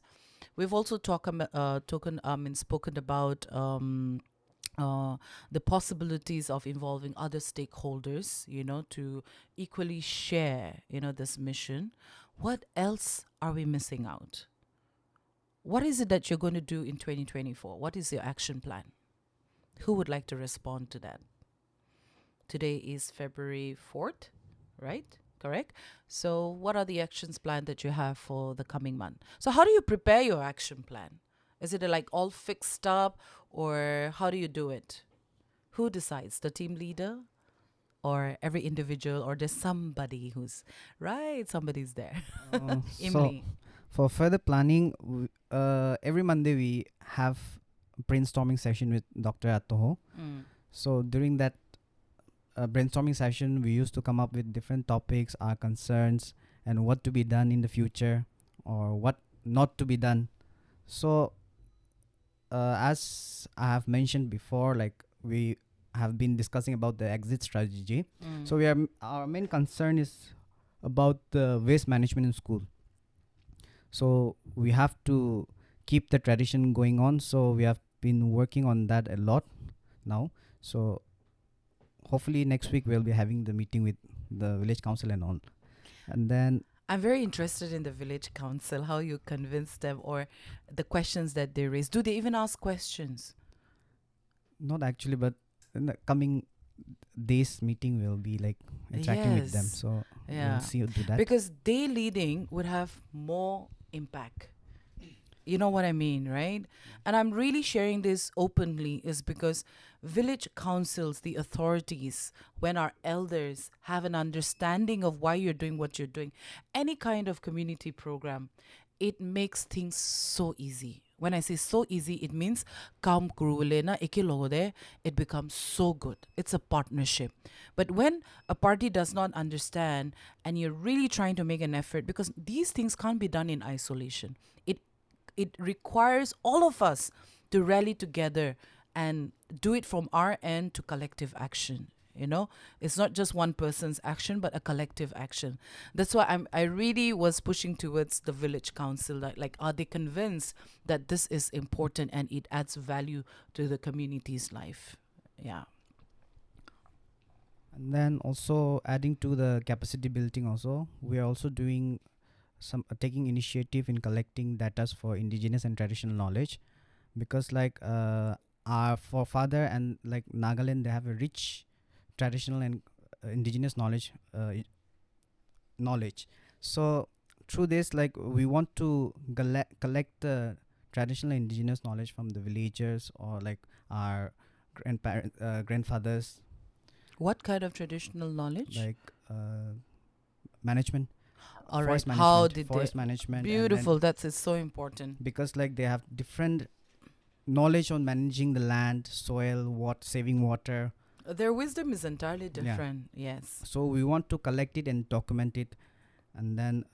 We've also spoken about the possibilities of involving other stakeholders, to equally share, this mission. What else are we missing out? What is it that you're going to do in 2024? What is your action plan? Who would like to respond to that? Today is February 4th, right? Correct? So what are the actions plan that you have for the coming month? So how do you prepare your action plan? Is it like all fixed up, or how do you do it? Who decides? The team leader or every individual, or there's somebody who's right? Somebody's there. So Imli. for further planning, every Monday we have brainstorming session with Dr. Atoho. So during that brainstorming session, we used to come up with different topics, our concerns, and what to be done in the future or what not to be done. So as I have mentioned before, like we have been discussing about the exit strategy. So our main concern is about the waste management in school. So we have to keep the tradition going on. So we have been working on that a lot now. So hopefully next week we'll be having the meeting with the village council and all. And then I'm very interested in the village council, how you convince them, or the questions that they raise. Do they even ask questions? not actually, but in the coming days meeting will be like interacting with them. Yes. So Yeah. we'll see you do that. Because they leading would have more impact. You know what I mean, right? And I'm really sharing this openly is because village councils, the authorities, when our elders have an understanding of why you're doing what you're doing, any kind of community program, it makes things so easy. When I say so easy, it means kaum kurulena ikilode, it becomes so good. It's a partnership. But when a party does not understand and you're really trying to make an effort, because these things can't be done in isolation. It requires all of us to rally together and do it from our end to collective action. You know, it's not just one person's action, but a collective action. That's why I really was pushing towards the village council. Like, are they convinced that this is important and it adds value to the community's life? Yeah. And then also adding to the capacity building also, we are also doing some taking initiative in collecting data for indigenous and traditional knowledge, because like our forefather and like Nagaland, they have a rich traditional and indigenous knowledge. So through this, like we want to collect the traditional indigenous knowledge from the villagers or like our grandfathers, What kind of traditional knowledge? like management. All right. Forest How management, did forest they? management, and Beautiful. then That's is so important. because like they have different knowledge on managing the land, soil, saving water. Their wisdom is entirely Yeah. different. Yes. So we want to collect it and document it, and then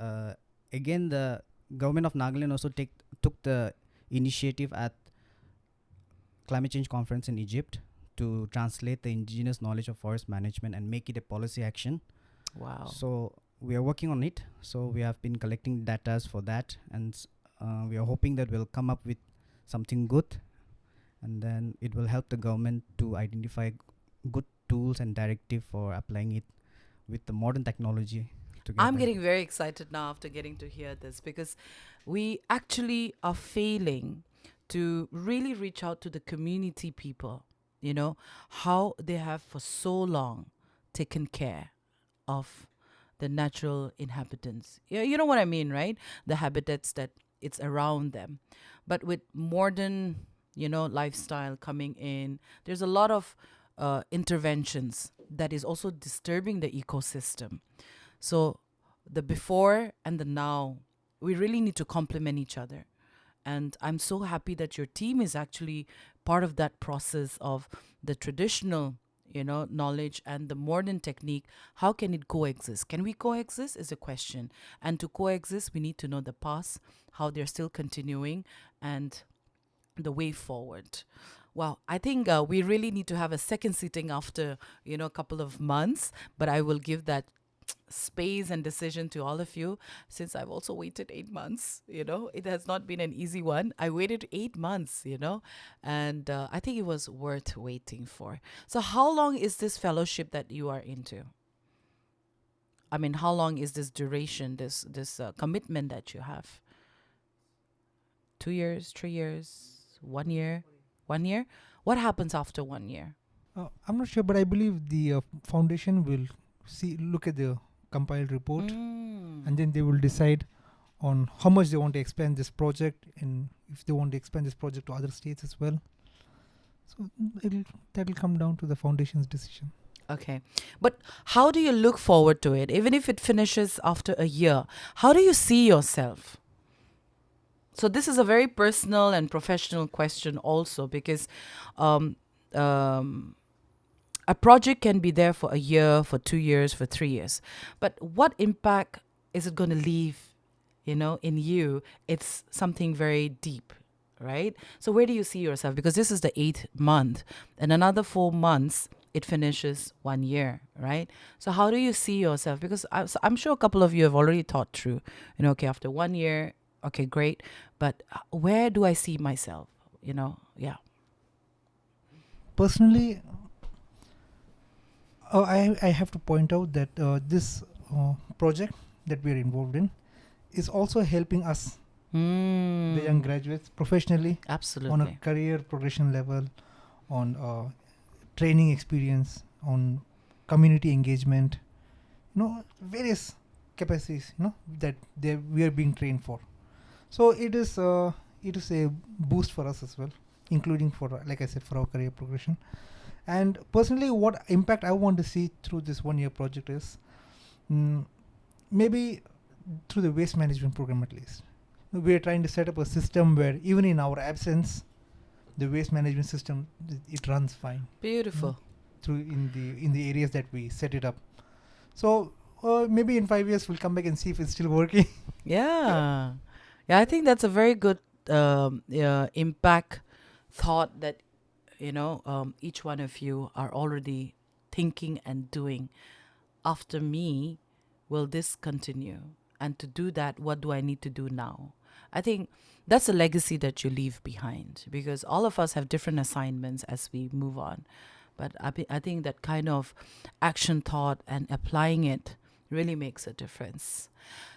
again the government of Nagaland also took the initiative at climate change conference in Egypt to translate the indigenous knowledge of forest management and make it a policy action. Wow. So we are working on it. So we have been collecting data for that, and we are hoping that we'll come up with something good, and then it will help the government to identify good tools and directive for applying it with the modern technology together. I'm getting very excited now after getting to hear this, because we actually are failing to really reach out to the community people, you know, how they have for so long taken care of the natural inhabitants. You know what I mean, right? The habitats that it's around them. But with modern, lifestyle coming in, there's a lot of interventions that is also disturbing the ecosystem. So the before and the now, we really need to complement each other. And I'm so happy that your team is actually part of that process of the traditional, knowledge and the modern technique. How can it coexist? Can we coexist is a question. And to coexist, we need to know the past, how they're still continuing, and the way forward. Well, I think we really need to have a second sitting after, a couple of months, but I will give that space and decision to all of you, since I've also waited 8 months. It has not been an easy one. I waited 8 months, and I think it was worth waiting for. So how long is this fellowship that you are into? I mean, how long is this duration, this commitment that you have? 2 years, 3 years, 1 year? 1 year? What happens after 1 year? I'm not sure, but I believe the foundation will look at the compiled report, and then they will decide on how much they want to expand this project, and if they want to expand this project to other states as well. So that will come down to the foundation's decision. Okay. But how do you look forward to it? Even if it finishes after a year, how do you see yourself? So this is a very personal and professional question also, because a project can be there for a year, for 2 years, for 3 years. But what impact is it going to leave, in you? It's something very deep, right? So where do you see yourself? Because this is the 8th month, and another 4 months, it finishes 1 year, right? So how do you see yourself? Because I'm sure a couple of you have already thought through, okay, after 1 year, okay, great. But where do I see myself? Yeah. Personally, I have to point out that this project that we are involved in is also helping us, the young graduates, professionally, Absolutely. on a career progression level, on training experience, on community engagement, various capacities, that we are being trained for. So it is a boost for us as well, including for, like I said, for our career progression. And personally, what impact I want to see through this 1 year project is maybe through the waste management program at least. We are trying to set up a system where even in our absence, the waste management system, it runs fine. Beautiful. Through in the areas that we set it up. So maybe in 5 years we'll come back and see if it's still working. Yeah. Yeah, I think that's a very good impact thought that, each one of you are already thinking and doing. After me, will this continue? And to do that, what do I need to do now? I think that's a legacy that you leave behind, because all of us have different assignments as we move on. But I think that kind of action thought and applying it really makes a difference.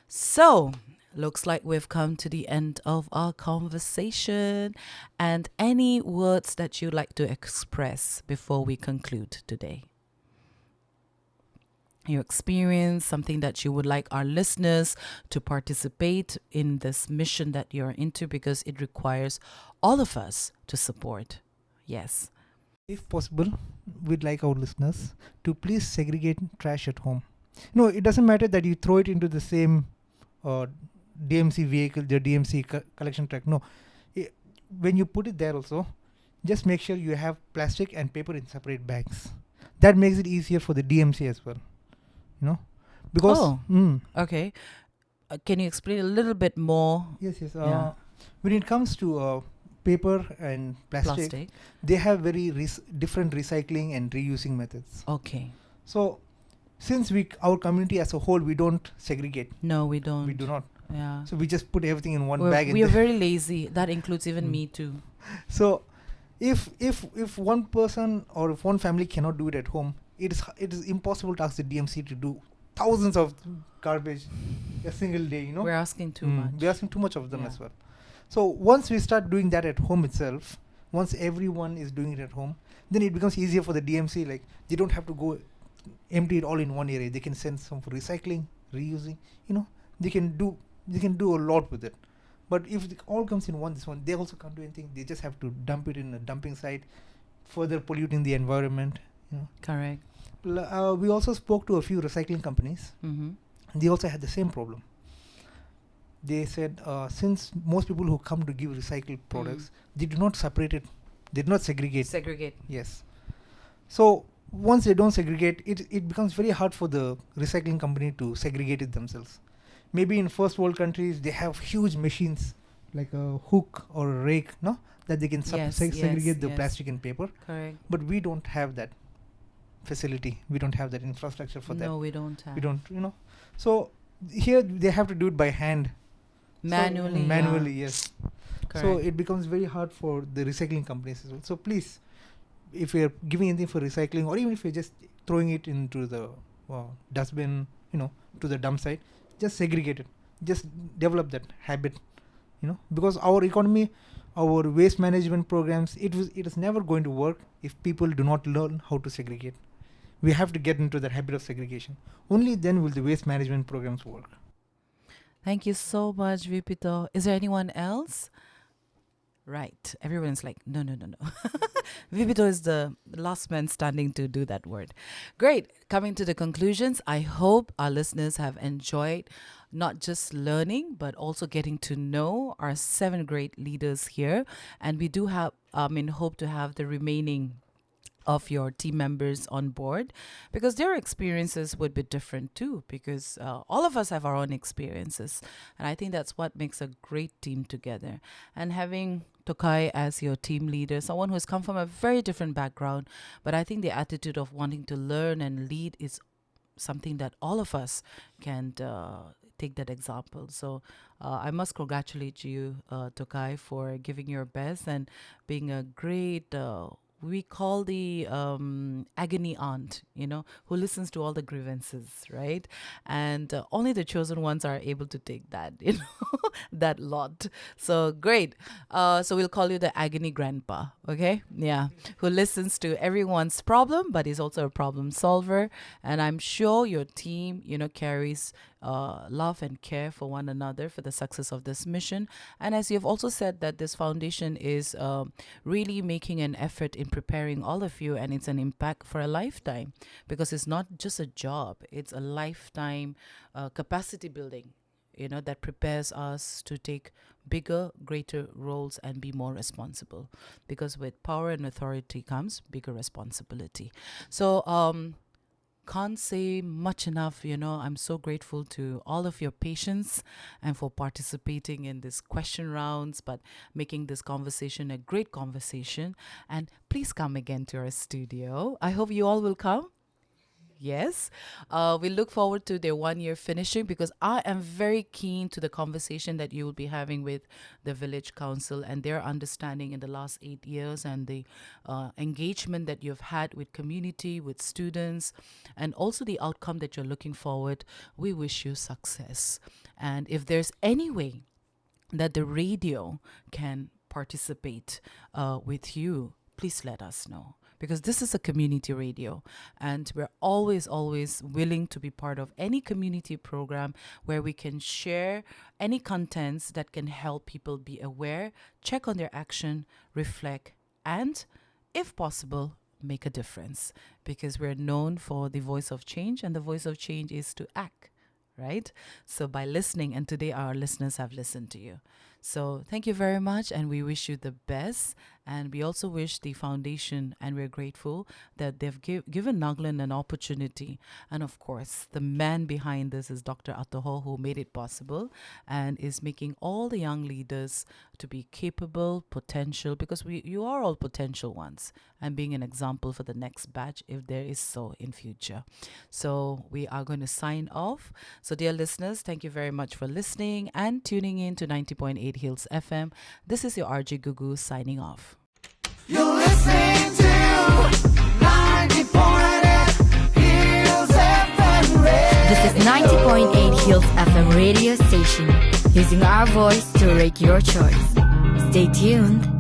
So, looks like we've come to the end of our conversation. And any words that you'd like to express before we conclude today? Your experience, something that you would like our listeners to participate in this mission that you're into, because it requires all of us to support. Yes. If possible, we'd like our listeners to please segregate trash at home. No, it doesn't matter that you throw it into the same DMC vehicle, the DMC collection truck. No, when you put it there also, just make sure you have plastic and paper in separate bags. That makes it easier for the DMC as well. Because okay. Can you explain a little bit more? Yes. When it comes to paper and plastic, they have very different recycling and reusing methods. Okay. So, since our community as a whole, we don't segregate. No, we don't. We do not. Yeah. So we just put everything in one bag. We are very lazy. That includes even me too. So, if one person or if one family cannot do it at home, it is impossible to ask the DMC to do thousands of garbage a single day. We're asking too much. We're asking too much of them as well. So once we start doing that at home itself, once everyone is doing it at home, then it becomes easier for the DMC. Like, they don't have to go empty it all in one area. They can send some for recycling, reusing. They can do a lot with it. But if it all comes in one, they also can't do anything. They just have to dump it in a dumping site, further polluting the environment. Correct. We also spoke to a few recycling companies. Mm-hmm. They also had the same problem. they said since most people who come to give recycled products, they do not separate it, they do not segregate. Segregate. Yes. So once they don't segregate, it becomes very hard for the recycling company to segregate it themselves. Maybe in first world countries, they have huge machines like a hook or a rake, no, that they can segregate the plastic and paper. Correct. But we don't have that facility. We don't have that infrastructure for that. No, we don't have. We don't, So here they have to do it by hand. Manually. So manually, yes. Correct. So it becomes very hard for the recycling companies as well. So please, if you're giving anything for recycling, or even if you're just throwing it into the dustbin, to the dump site, just segregate it. Just develop that habit, because our economy, our waste management programs, it is never going to work if people do not learn how to segregate. We have to get into that habit of segregation. Only then will the waste management programs work. Thank you so much, Vipito. Is there anyone else? Right. Everyone's like, no. Vipito is the last man standing to do that word. Great. Coming to the conclusions, I hope our listeners have enjoyed not just learning, but also getting to know our 7 great leaders here. And we do have, hope to have the remaining of your team members on board, because their experiences would be different too, because all of us have our own experiences, and I think that's what makes a great team together. And having Tokai as your team leader, someone who has come from a very different background, but I think the attitude of wanting to learn and lead is something that all of us can take that example. So I must congratulate you, Tokai, for giving your best and being a great we call the agony aunt, who listens to all the grievances, right? And only the chosen ones are able to take that, that lot. So great. So we'll call you the agony grandpa, okay? Yeah, who listens to everyone's problem, but is also a problem solver. And I'm sure your team, carries love and care for one another for the success of this mission. And as you've also said, that this foundation is really making an effort in preparing all of you, and it's an impact for a lifetime, because it's not just a job, it's a lifetime capacity building, that prepares us to take bigger, greater roles and be more responsible, because with power and authority comes bigger responsibility. So can't say much enough, I'm so grateful to all of your patience and for participating in this question rounds, but making this conversation a great conversation. And please come again to our studio. I hope you all will come. Yes. We look forward to their 1 year finishing, because I am very keen to the conversation that you will be having with the village council and their understanding in the last 8 years, and the engagement that you've had with community, with students, and also the outcome that you're looking forward. We wish you success. And if there's any way that the radio can participate with you, please let us know. Because this is a community radio, and we're always willing to be part of any community program where we can share any contents that can help people be aware, check on their action, reflect, and, if possible, make a difference. Because we're known for the voice of change, and the voice of change is to act, right? So by listening, and today our listeners have listened to you. So thank you very much, and we wish you the best. And we also wish the foundation, and we're grateful that they've given Nagaland an opportunity. And of course, the man behind this is Dr. Atoho, who made it possible and is making all the young leaders to be capable, potential, because you are all potential ones, and being an example for the next batch, if there is so in future. So we are going to sign off. So dear listeners, thank you very much for listening and tuning in to 90.8 Hills FM. This is your RJ Gugu signing off. You're listening to 90.8 Hills FM Radio. This is 90.8 Hills FM radio station, using our voice to rate your choice. Stay tuned.